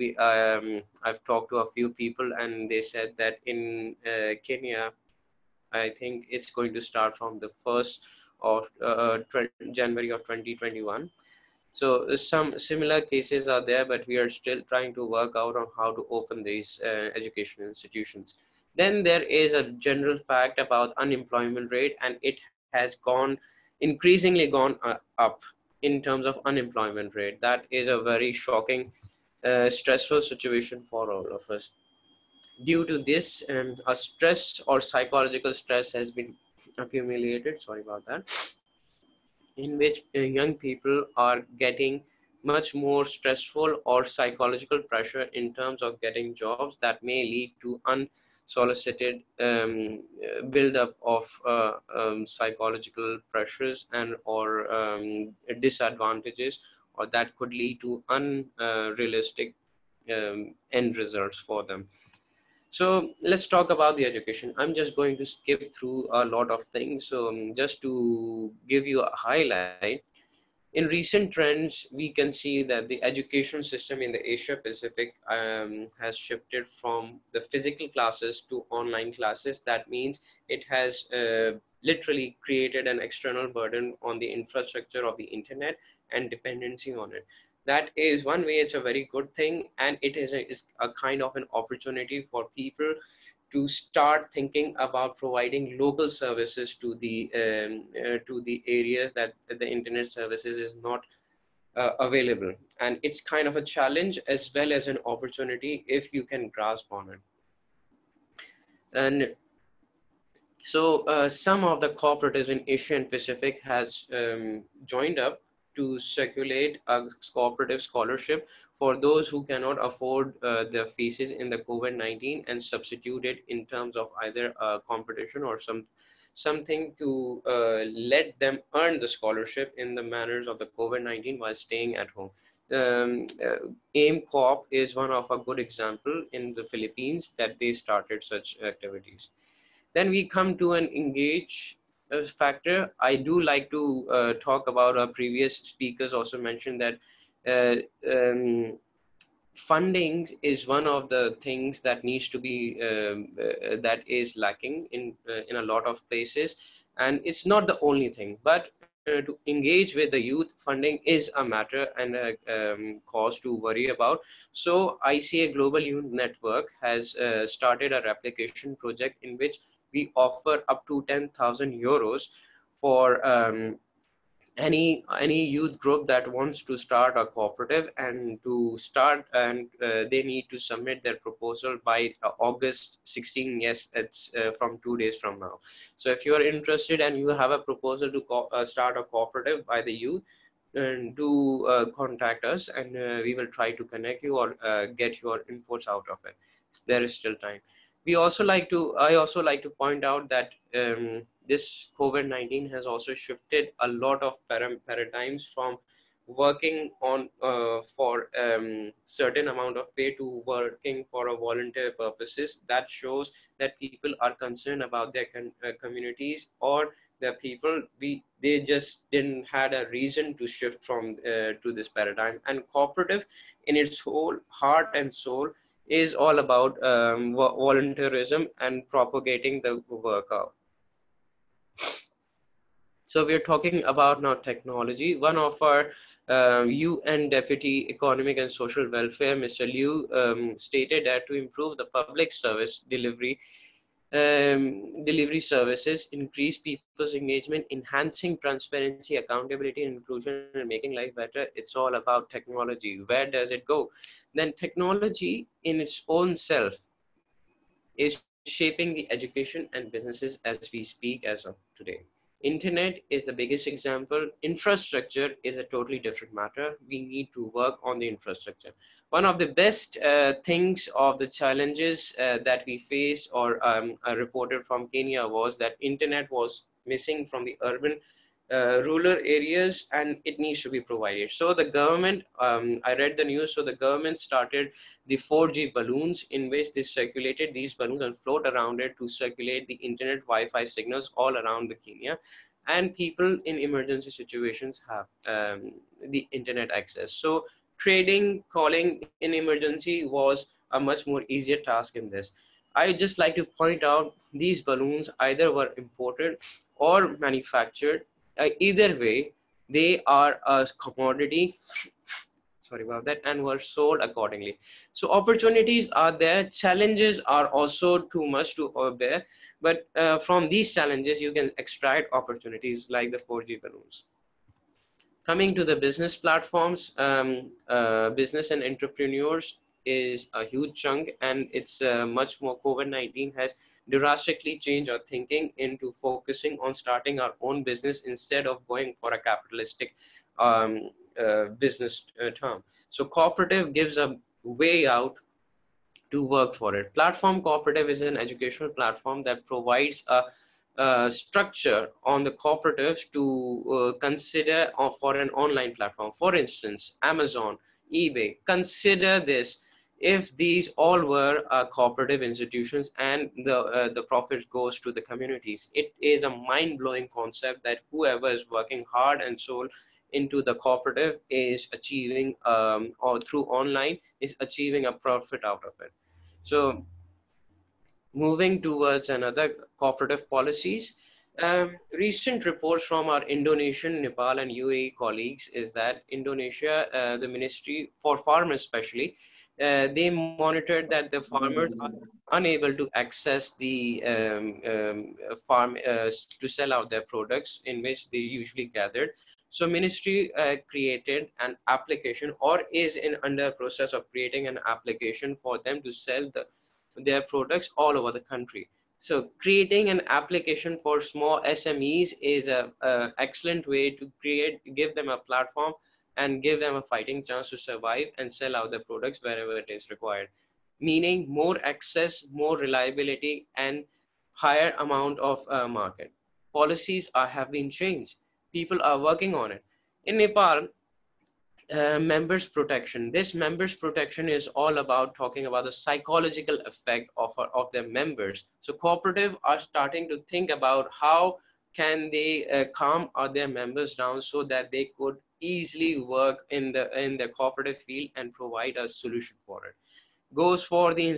talked to a few people, and they said that in Kenya, I think it's going to start from the 1st of January of 2021. So some similar cases are there, but we are still trying to work out on how to open these educational institutions. Then there is a general fact about unemployment rate, and it has increasingly gone up in terms of unemployment rate. That is a very shocking, stressful situation for all of us. Due to this, a stress or psychological stress has been accumulated, sorry about that, in which young people are getting much more stressful or psychological pressure in terms of getting jobs that may lead to unsolicited buildup of psychological pressures and or disadvantages, or that could lead to unrealistic end results for them. So let's talk about the education. I'm just going to skip through a lot of things. So just to give you a highlight, in recent trends, we can see that the education system in the Asia Pacific has shifted from the physical classes to online classes. That means it has literally created an external burden on the infrastructure of the internet and dependency on it. That is one way, it's a very good thing, and it is a kind of an opportunity for people to start thinking about providing local services to the areas that the internet services is not available. And it's kind of a challenge as well as an opportunity if you can grasp on it. And so some of the cooperatives in Asia and Pacific has joined up to circulate a cooperative scholarship for those who cannot afford the fees in the COVID-19 and substitute it in terms of either a competition or something to let them earn the scholarship in the manners of the COVID-19 while staying at home. AIM Coop is one of a good example in the Philippines that they started such activities. Then we come to an engage factor. I do like to talk about our previous speakers also mentioned that funding is one of the things that needs to be that is lacking in a lot of places, and it's not the only thing, but to engage with the youth, funding is a matter and a cause to worry about. So ICA Global Youth Network has started a replication project in which we offer up to 10,000 euros for any youth group that wants to start a cooperative, and to start, and they need to submit their proposal by August 16. Yes, it's from 2 days from now. So if you are interested and you have a proposal to start a cooperative by the youth, do contact us, and we will try to connect you or get your inputs out of it. There is still time. I also like to point out that this COVID-19 has also shifted a lot of paradigms from working on for certain amount of pay to working for a volunteer purposes. That shows that people are concerned about their communities, or the people they just didn't had a reason to shift from to this paradigm. And cooperative in its whole heart and soul is all about volunteerism and propagating the work out. So we're talking about now technology. One of our UN Deputy Economic and Social Welfare, Mr. Liu, stated that to improve the public service delivery services, increase people's engagement, enhancing transparency, accountability, and inclusion, and making life better, it's all about technology. Where does it go? Then technology in its own self is shaping the education and businesses as we speak as of today. Internet is the biggest example. Infrastructure is a totally different matter. We need to work on the infrastructure. One of the best things of the challenges that we faced, or reported from Kenya, was that internet was missing from the urban rural areas, and it needs to be provided. So the government, I read the news, so the government started the 4G balloons, in which they circulated these balloons and float around it to circulate the internet Wi-Fi signals all around the Kenya. And people in emergency situations have the internet access. So trading, calling in emergency was a much more easier task in this. I just like to point out these balloons either were imported or manufactured. Either way, they are a commodity, sorry about that, and were sold accordingly. So opportunities are there, challenges are also too much to bear, but from these challenges you can extract opportunities like the 4G balloons. Coming to the business platforms, business and entrepreneurs, is a huge chunk, and it's much more. COVID-19 has drastically changed our thinking into focusing on starting our own business instead of going for a capitalistic business term. So cooperative gives a way out to work for it. Platform Cooperative is an educational platform that provides a structure on the cooperatives to consider for an online platform. For instance, Amazon, eBay, consider this. If these all were cooperative institutions and the profit goes to the communities, it is a mind-blowing concept that whoever is working hard and soul into the cooperative is achieving, or through online, is achieving a profit out of it. So moving towards another cooperative policies, recent reports from our Indonesian, Nepal and UAE colleagues is that Indonesia, the Ministry for Farmers especially, they monitored that the farmers are unable to access the farm to sell out their products in which they usually gathered. So ministry created an application, or is in under process of creating an application for them to sell their products all over the country. So creating an application for small SMEs is a excellent way to give them a platform and give them a fighting chance to survive and sell out their products wherever it is required. Meaning more access, more reliability, and higher amount of market. Policies have been changed. People are working on it. In Nepal, members protection. This members protection is all about talking about the psychological effect of their members. So cooperative are starting to think about how can they calm their members down so that they could easily work in the cooperative field and provide a solution for it. Goes for the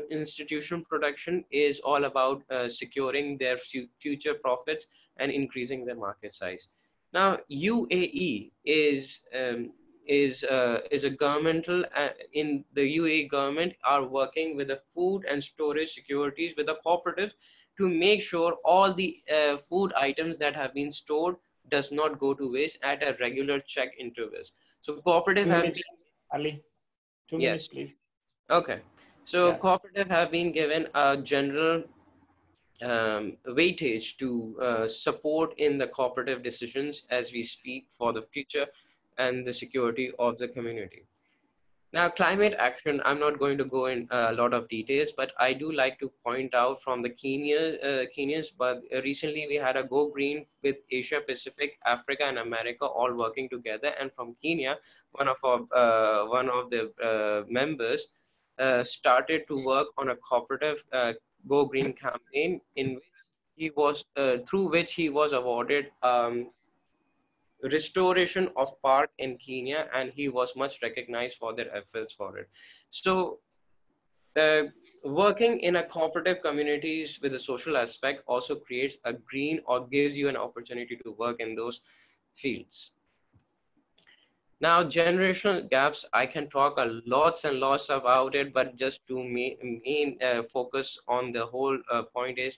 institutional protection is all about securing their future profits and increasing their market size. Now, UAE is a governmental, in the UAE government are working with the food and storage securities with the cooperatives to make sure all the food items that have been stored does not go to waste at a regular check intervals. So cooperative have been, Ali, 2 yes, minutes, please. Okay, so Yeah. cooperative have been given a general weightage to support in the cooperative decisions as we speak for the future and the security of the community. Now, climate action, I'm not going to go in a lot of details, but I do like to point out from the Kenyans, but recently we had a Go Green with Asia Pacific, Africa and America all working together. And from Kenya, one of the members started to work on a cooperative Go Green campaign in which he was, through which he was awarded restoration of park in Kenya, and he was much recognized for their efforts for it. So working in a cooperative communities with a social aspect also creates a green, or gives you an opportunity to work in those fields. Now, generational gaps, I can talk lots and lots about it, but just to main focus on the whole point is,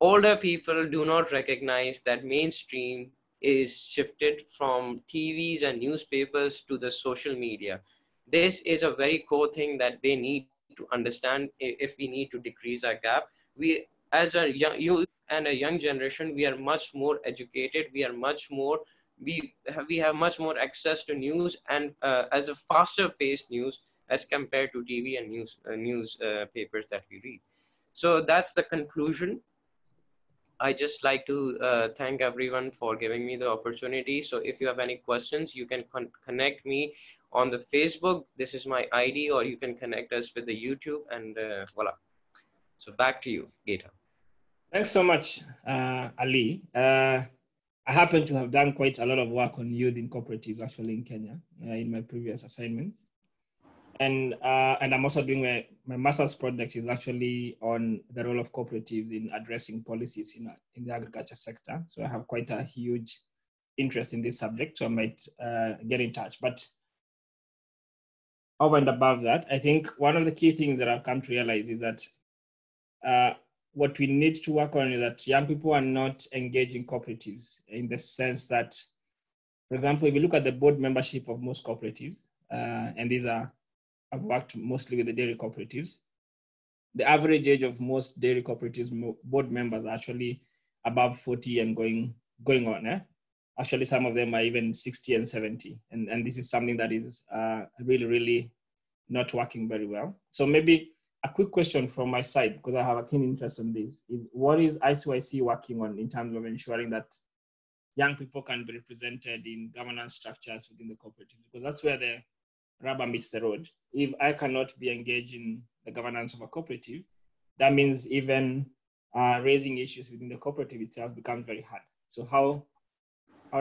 older people do not recognize that mainstream is shifted from TVs and newspapers to the social media. This is a very core thing that they need to understand if we need to decrease our gap. We, as a young youth and a young generation, we are much more educated. We are much more, we have much more access to news, and as a faster paced news as compared to TV and news papers that we read. So that's the conclusion. I just like to thank everyone for giving me the opportunity. So if you have any questions, you can connect me on the Facebook. This is my ID, or you can connect us with the YouTube, and voila. So back to you, Geta. Thanks so much, Ali. I happen to have done quite a lot of work on youth in cooperatives actually in Kenya in my previous assignments. And I'm also doing my master's project is actually on the role of cooperatives in addressing policies in the agriculture sector. So I have quite a huge interest in this subject, so I might get in touch. But over and above that, I think one of the key things that I've come to realize is that what we need to work on is that young people are not engaging cooperatives, in the sense that, for example, if you look at the board membership of most cooperatives, and these are I've worked mostly with the dairy cooperatives. The average age of most dairy cooperatives board members are actually above 40 and going on. Actually, some of them are even 60 and 70. And this is something that is really, really not working very well. So maybe a quick question from my side, because I have a keen interest in this, is what is ICYC working on in terms of ensuring that young people can be represented in governance structures within the cooperative? Because that's where the rubber meets the road. If I cannot be engaged in the governance of a cooperative, that means even raising issues within the cooperative itself becomes very hard. So how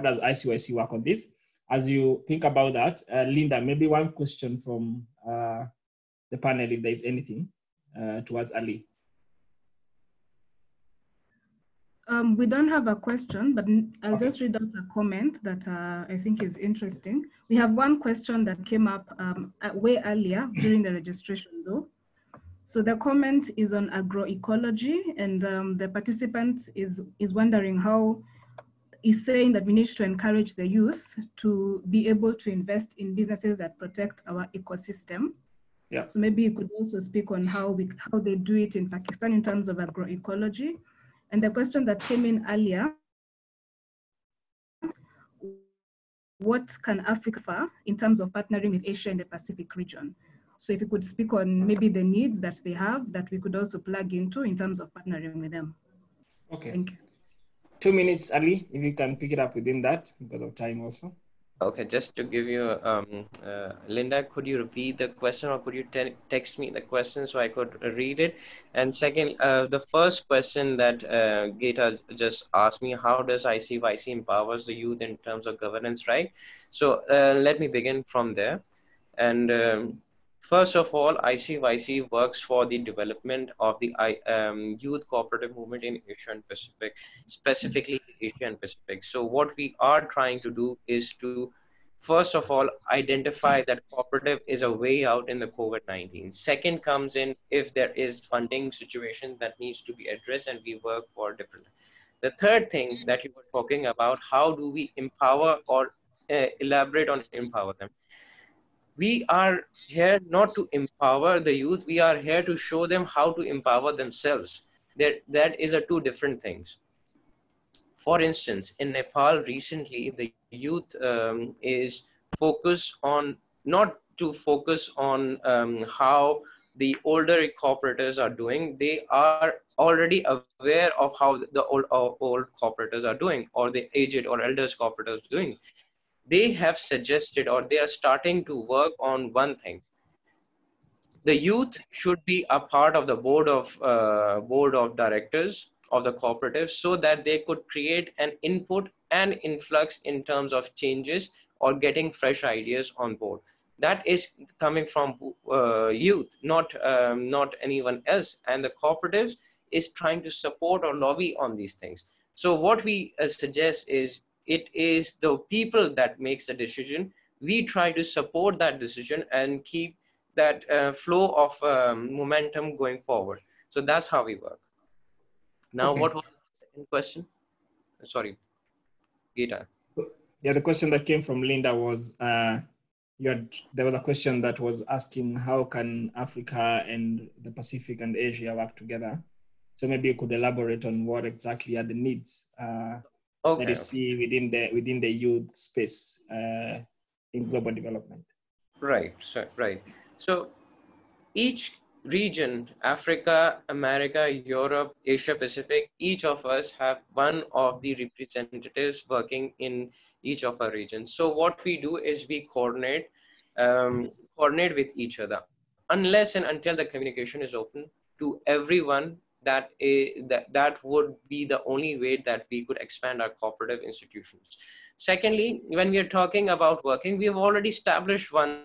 does ICYC work on this? As you think about that, Linda, maybe one question from the panel, if there is anything towards Ali. We don't have a question, but I'll just read out a comment that I think is interesting. We have one question that came up way earlier during the registration though. So the comment is on agroecology, and the participant is wondering how, is saying that we need to encourage the youth to be able to invest in businesses that protect our ecosystem. Yeah. So maybe you could also speak on how they do it in Pakistan in terms of agroecology. And the question that came in earlier, what can Africa offer in terms of partnering with Asia and the Pacific region? So if you could speak on maybe the needs that they have that we could also plug into in terms of partnering with them. Okay. Thank you. 2 minutes, Ali, if you can pick it up within that because of time also. Okay, just to give you, Linda, could you repeat the question, or could you text me the question so I could read it? And second, the first question that Gita just asked me, how does ICYC empowers the youth in terms of governance, right? So let me begin from there. And first of all, ICYC works for the development of the youth cooperative movement in Asia and Pacific, specifically Asia and Pacific. So what we are trying to do is to, first of all, identify that cooperative is a way out in the COVID-19. Second comes in if there is funding situation that needs to be addressed, and we work for different. The third thing that you were talking about, how do we empower or elaborate on empower them? We are here not to empower the youth, we are here to show them how to empower themselves. That is two different things. For instance, in Nepal recently, the youth is focused on, not to focus on how the older cooperators are doing, they are already aware of how the old cooperators are doing, or the aged or elders cooperators are doing. They have suggested, or they are starting to work on one thing. The youth should be a part of the board of directors of the cooperative, so that they could create an input and influx in terms of changes or getting fresh ideas on board. That is coming from youth, not anyone else. And the cooperatives is trying to support or lobby on these things. So what we suggest is, it is the people that makes the decision. We try to support that decision and keep that flow of momentum going forward. So that's how we work. Now, Okay. What was the second question? Sorry, Gita. Yeah, the question that came from Linda was, there was a question that was asking how can Africa and the Pacific and Asia work together? So maybe you could elaborate on what exactly are the needs that you see within the youth space in global development. Right. So each region, Africa, America, Europe, Asia Pacific, each of us have one of the representatives working in each of our regions. So what we do is we coordinate with each other, unless and until the communication is open to everyone. That would be the only way that we could expand our cooperative institutions. Secondly, when we are talking about working, we have already established one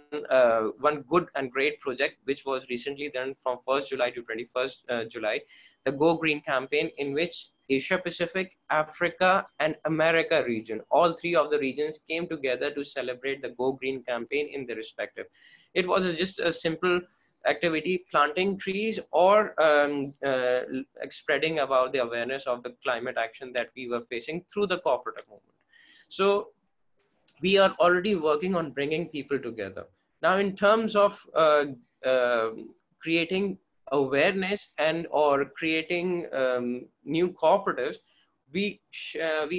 good and great project, which was recently done from 1st July to 21st July, the Go Green campaign, in which Asia Pacific, Africa, and America region, all three of the regions came together to celebrate the Go Green campaign in their respective. It was just a simple activity, planting trees or spreading about the awareness of the climate action that we were facing through the cooperative movement. So we are already working on bringing people together. Now, in terms of creating awareness and or creating new cooperatives, we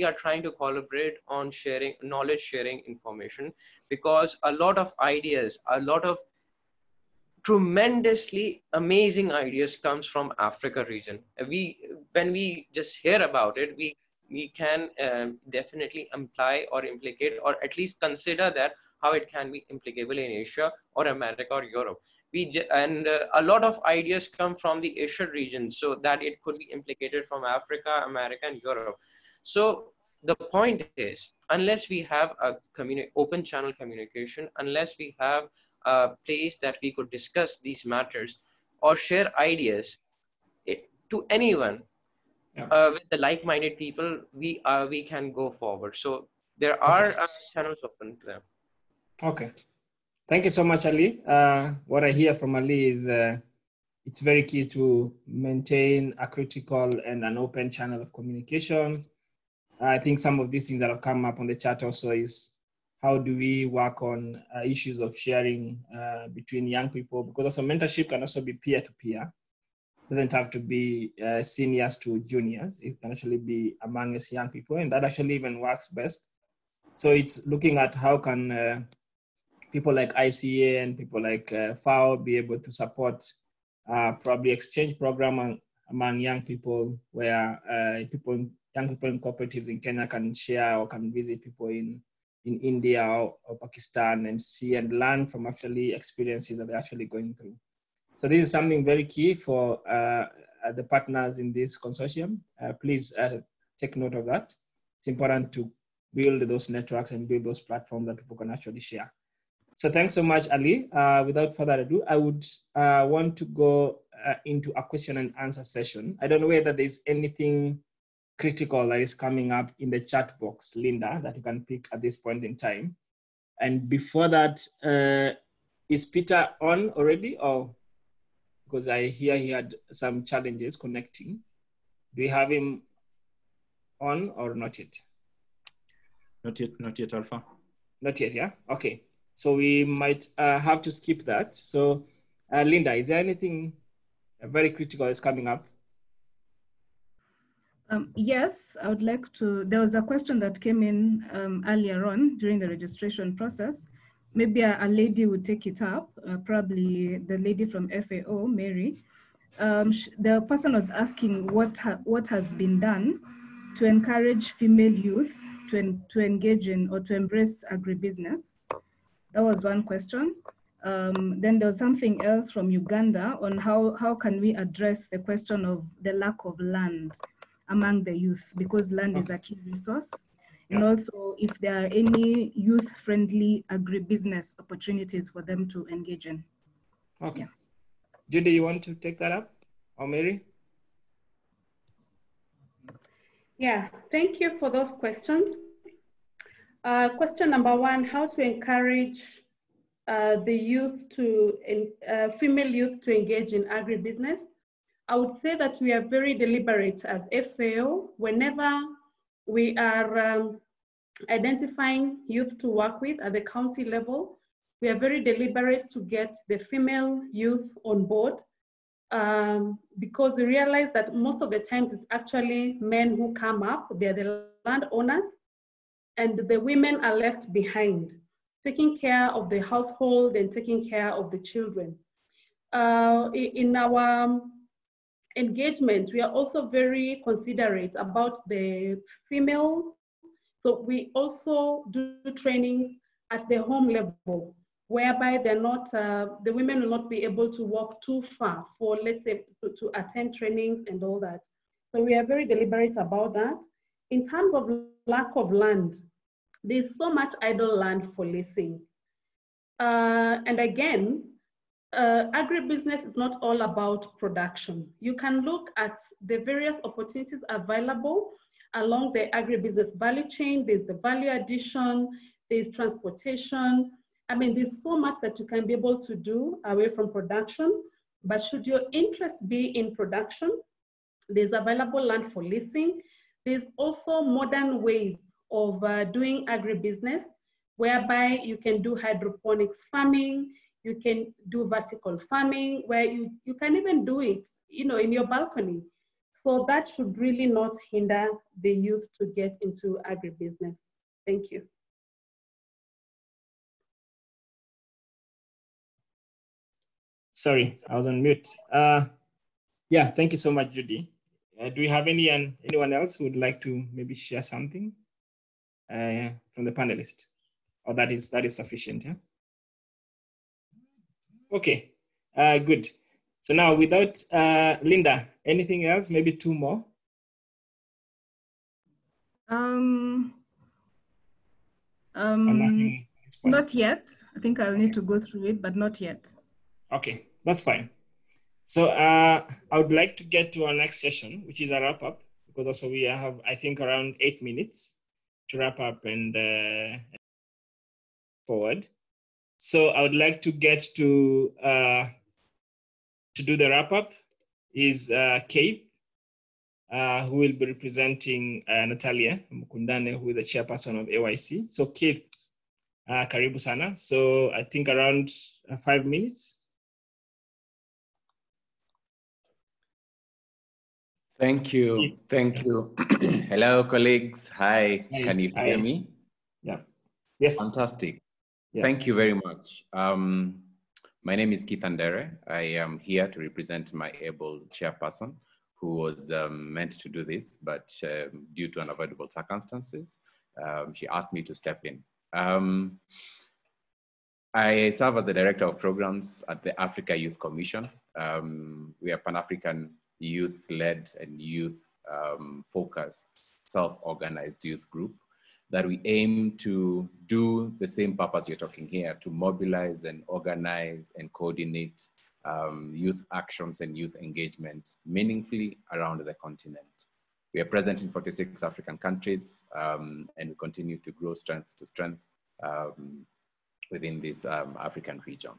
are trying to collaborate on sharing knowledge, sharing information, because a lot of ideas, a lot of tremendously amazing ideas comes from Africa region. When we just hear about it, we can definitely imply or implicate or at least consider that how it can be implicable in Asia or America or Europe. A lot of ideas come from the Asia region, so that it could be implicated from Africa, America, and Europe. So the point is, unless we have a open channel communication, unless we have a place that we could discuss these matters or share ideas to anyone, with the like-minded people, we can go forward. So there are channels open to them. Okay. Thank you so much, Ali. What I hear from Ali is it's very key to maintain a critical and an open channel of communication. I think some of these things that have come up on the chat also is how do we work on issues of sharing between young people, because also mentorship can also be peer-to-peer. It doesn't have to be seniors to juniors. It can actually be among us young people, and that actually even works best. So it's looking at how can people like ICA and people like FAO be able to support probably exchange program among young people, where young people in cooperatives in Kenya can share or can visit people in India or Pakistan and see and learn from actually experiences that they're actually going through. So this is something very key for the partners in this consortium. Please take note of that. It's important to build those networks and build those platforms that people can actually share. So thanks so much, Ali. Without further ado, I would want to go into a question and answer session. I don't know whether there's anything critical that is coming up in the chat box, Linda, that you can pick at this point in time. And before that, is Peter on already? Or because I hear he had some challenges connecting. Do we have him on or not yet? Not yet, Alpha. Not yet, yeah? Okay. So we might have to skip that. So Linda, is there anything very critical that's coming up? Yes, I would like to. There was a question that came in earlier on during the registration process. Maybe a lady would take it up, probably the lady from FAO, Mary. The person was asking what has been done to encourage female youth to engage in or to embrace agribusiness. That was one question. Then there was something else from Uganda on how can we address the question of the lack of land among the youth, because land is a key resource. And also if there are any youth-friendly agribusiness opportunities for them to engage in. Okay. Judy, you want to take that up? Or Mary? Yeah, thank you for those questions. Question number one, how to encourage the youth female youth to engage in agribusiness. I would say that we are very deliberate as FAO whenever we are identifying youth to work with at the county level. We are very deliberate to get the female youth on board because we realize that most of the times it's actually men who come up, they're the landowners, and the women are left behind, taking care of the household and taking care of the children. In our engagement, we are also very considerate about the female. So we also do trainings at the home level, whereby they're not, the women will not be able to walk too far for, let's say, to attend trainings and all that. So we are very deliberate about that. In terms of lack of land, there's so much idle land for leasing. And again, agribusiness is not all about production. You can look at the various opportunities available along the agribusiness value chain. There's the value addition, there's transportation. I mean, there's so much that you can be able to do away from production. But should your interest be in production, there's available land for leasing. There's also modern ways of doing agribusiness, whereby you can do hydroponics farming, you can do vertical farming, where you can even do it, in your balcony. So that should really not hinder the youth to get into agribusiness. Thank you. Sorry, I was on mute. Yeah, thank you so much, Judy. Do we have anyone else who would like to maybe share something from the panelists? Or that is sufficient, yeah? Okay, good. So now without Linda, anything else? Maybe two more? Not yet. I think I'll need to go through it, but not yet. Okay, that's fine. So I would like to get to our next session, which is a wrap up, because also we have, I think, around 8 minutes to wrap up and forward. So I would like to get to do the wrap up is Kate, who will be representing Natalia Mukundane, who is the chairperson of AYC. So Kate, karibu sana. So I think around 5 minutes. Thank you. Thank you. Hello, colleagues. Hi. Can you hear me? Yeah. Yes. Fantastic. Yeah. Thank you very much. My name is Keith Andere. I am here to represent my able chairperson who was meant to do this, but due to unavoidable circumstances, she asked me to step in. I serve as the Director of Programs at the Africa Youth Commission. We are Pan-African youth-led and youth-focused, self-organized youth group that we aim to do the same purpose we're talking here, to mobilize and organize and coordinate youth actions and youth engagement meaningfully around the continent. We are present in 46 African countries, and we continue to grow strength to strength within this African region.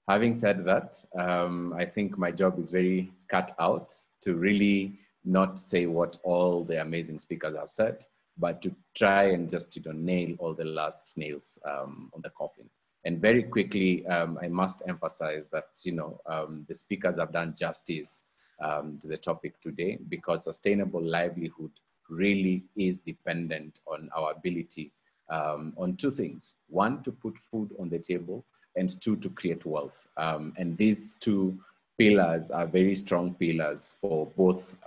Having said that, I think my job is very cut out to really not say what all the amazing speakers have said, but to try and just nail all the last nails on the coffin. And very quickly, I must emphasize that the speakers have done justice to the topic today, because sustainable livelihood really is dependent on our ability on two things. One, to put food on the table, and two, to create wealth. And these two pillars are very strong pillars for both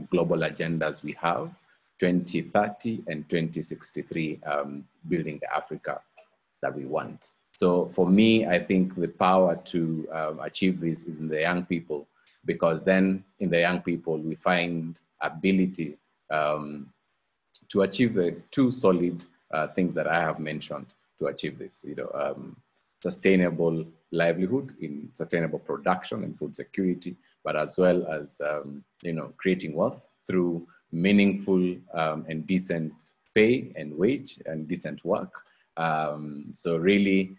global agendas we have, 2030 and 2063, building the Africa that we want. So for me, I think the power to achieve this is in the young people, because then in the young people, we find ability to achieve the two solid things that I have mentioned to achieve this, sustainable livelihood in sustainable production and food security, but as well as, creating wealth through meaningful and decent pay and wage and decent work. So really,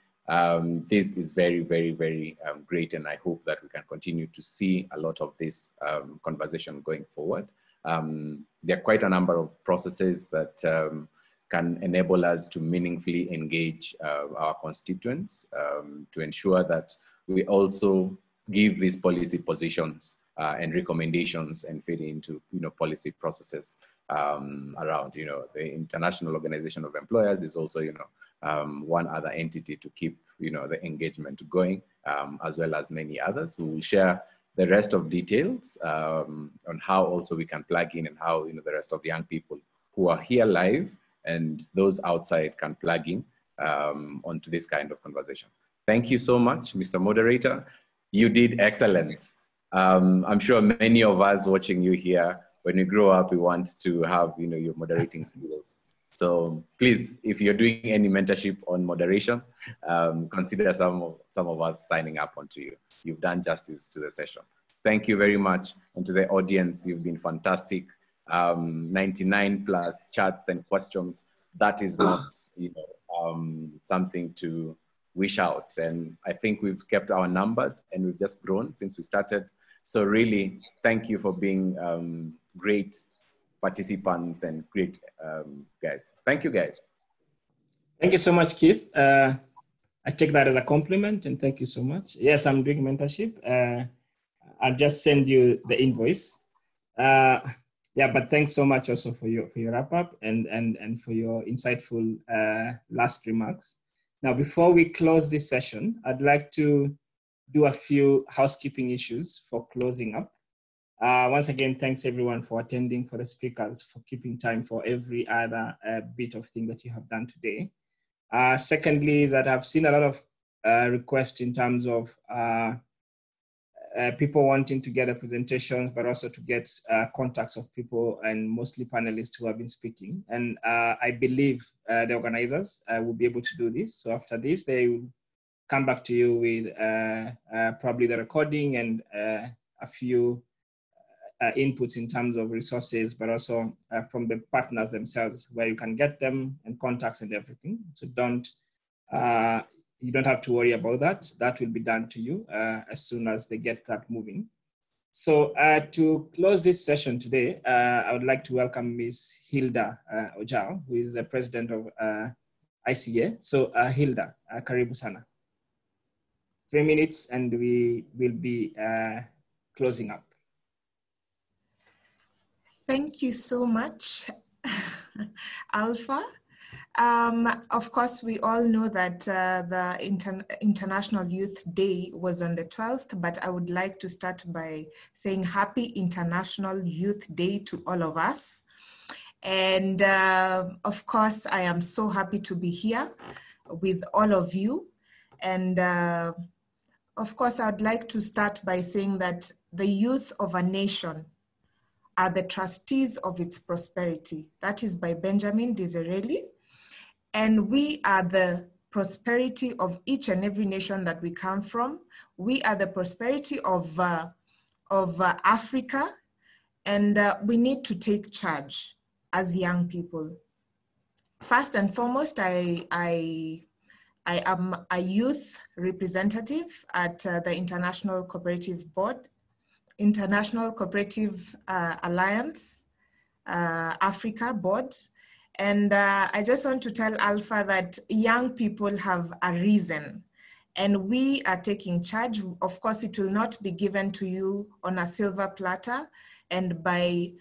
this is very, very, very great. And I hope that we can continue to see a lot of this conversation going forward. There are quite a number of processes that can enable us to meaningfully engage our constituents to ensure that we also give these policy positions and recommendations and feed into policy processes around. The International Organization of Employers is also one other entity to keep the engagement going, as well as many others. We will share the rest of details on how also we can plug in, and how the rest of the young people who are here live and those outside can plug in onto this kind of conversation. Thank you so much, Mr. Moderator. You did excellent. I'm sure many of us watching you here, when we grow up, we want to have your moderating skills. So please, if you're doing any mentorship on moderation, consider some of us signing up onto you. You've done justice to the session. Thank you very much. And to the audience, you've been fantastic. 99 plus chats and questions. That is not something to wish out. And I think we've kept our numbers, and we've just grown since we started. So really, thank you for being great participants and great guys. Thank you, guys. Thank you so much, Keith. I take that as a compliment, and thank you so much. Yes, I'm doing mentorship. I'll just send you the invoice. Yeah, but thanks so much also for your wrap up and for your insightful last remarks. Now, before we close this session, I'd like to do a few housekeeping issues for closing up. Once again, thanks everyone for attending, for the speakers, for keeping time for every other bit of thing that you have done today. Secondly, that I've seen a lot of requests in terms of people wanting to get the presentations, but also to get contacts of people and mostly panelists who have been speaking. And I believe the organizers will be able to do this. So after this, they will come back to you with probably the recording and a few inputs in terms of resources, but also from the partners themselves, where you can get them and contacts and everything. So you don't have to worry about that. That will be done to you as soon as they get that moving. So to close this session today, I would like to welcome Ms. Hilda Ojao, who is the president of ICA. So Hilda, karibu sana. 3 minutes and we will be closing up. Thank you so much, Alpha. Of course, we all know that the International Youth Day was on the 12th, but I would like to start by saying Happy International Youth Day to all of us. And of course, I am so happy to be here with all of you. And of course, I'd like to start by saying that the youth of a nation are the trustees of its prosperity. That is by Benjamin Disraeli. And we are the prosperity of each and every nation that we come from. We are the prosperity of Africa, and we need to take charge as young people. First and foremost, I am a youth representative at the International Cooperative Board, International Cooperative Alliance, Africa Board. And I just want to tell Alpha that young people have a reason and we are taking charge. Of course, it will not be given to you on a silver platter and by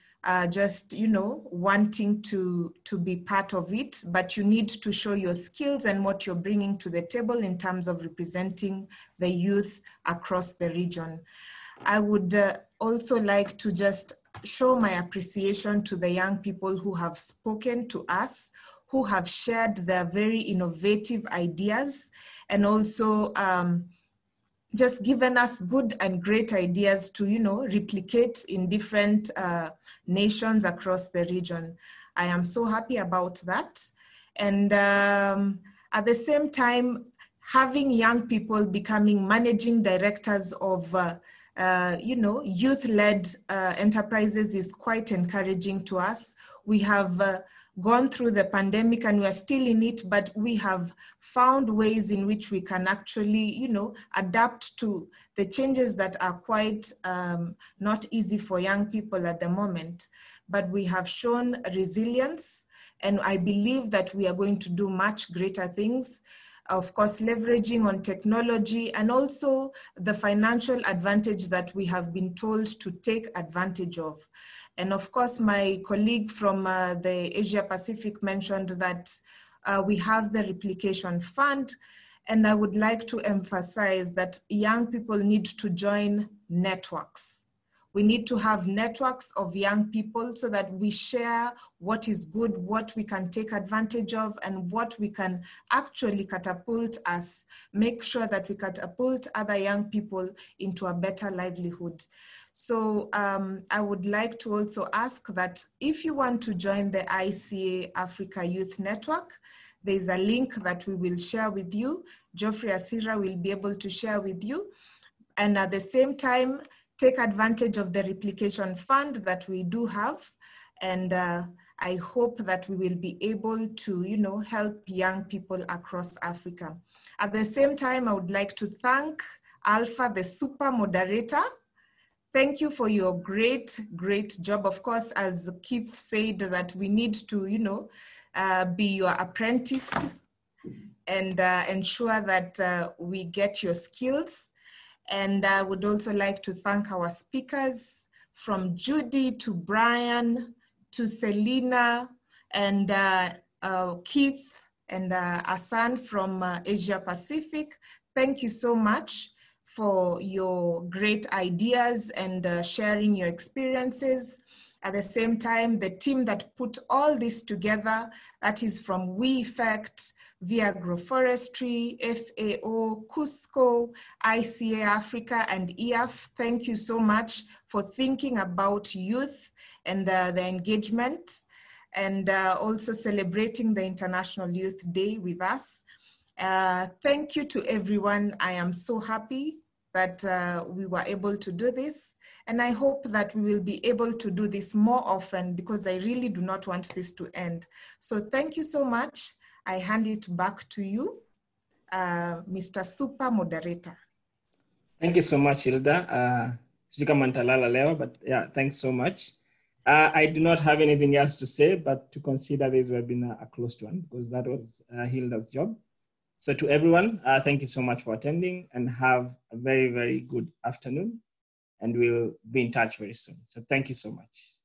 just, wanting to be part of it, but you need to show your skills and what you're bringing to the table in terms of representing the youth across the region. I would also like to just show my appreciation to the young people who have spoken to us, who have shared their very innovative ideas, and also just given us good and great ideas to, replicate in different nations across the region. I am so happy about that. And at the same time, having young people becoming managing directors of youth-led enterprises is quite encouraging to us. We have gone through the pandemic and we are still in it, but we have found ways in which we can actually, adapt to the changes that are quite not easy for young people at the moment. But we have shown resilience, and I believe that we are going to do much greater things. Of course, leveraging on technology and also the financial advantage that we have been told to take advantage of. And of course, my colleague from the Asia Pacific mentioned that we have the replication fund. And I would like to emphasize that young people need to join networks. We need to have networks of young people so that we share what is good, what we can take advantage of, and what we can actually catapult us, make sure that we catapult other young people into a better livelihood. So I would like to also ask that if you want to join the ICA Africa Youth Network, there's a link that we will share with you. Geoffrey Asira will be able to share with you. And at the same time, take advantage of the replication fund that we do have. And I hope that we will be able to, help young people across Africa. At the same time, I would like to thank Alpha, the super moderator. Thank you for your great, great job. Of course, as Keith said, that we need to, be your apprentice. and ensure that we get your skills. And I would also like to thank our speakers, from Judy to Brian to Selena and Keith and Asan from Asia Pacific. Thank you so much for your great ideas and sharing your experiences. At the same time, the team that put all this together, that is from WeEffect, Via Agroforestry, FAO, Cusco, ICA Africa, and EAF, thank you so much for thinking about youth and the engagement, and also celebrating the International Youth Day with us. Thank you to everyone. I am so happy that we were able to do this. And I hope that we will be able to do this more often, because I really do not want this to end. So thank you so much. I hand it back to you, Mr. Super Moderator. Thank you so much, Hilda. Sijui kama nitalala leo, but yeah, thanks so much. I do not have anything else to say, but to consider this webinar a closed one, because that was Hilda's job. So to everyone, thank you so much for attending, and have a very, very good afternoon, and we'll be in touch very soon. So thank you so much.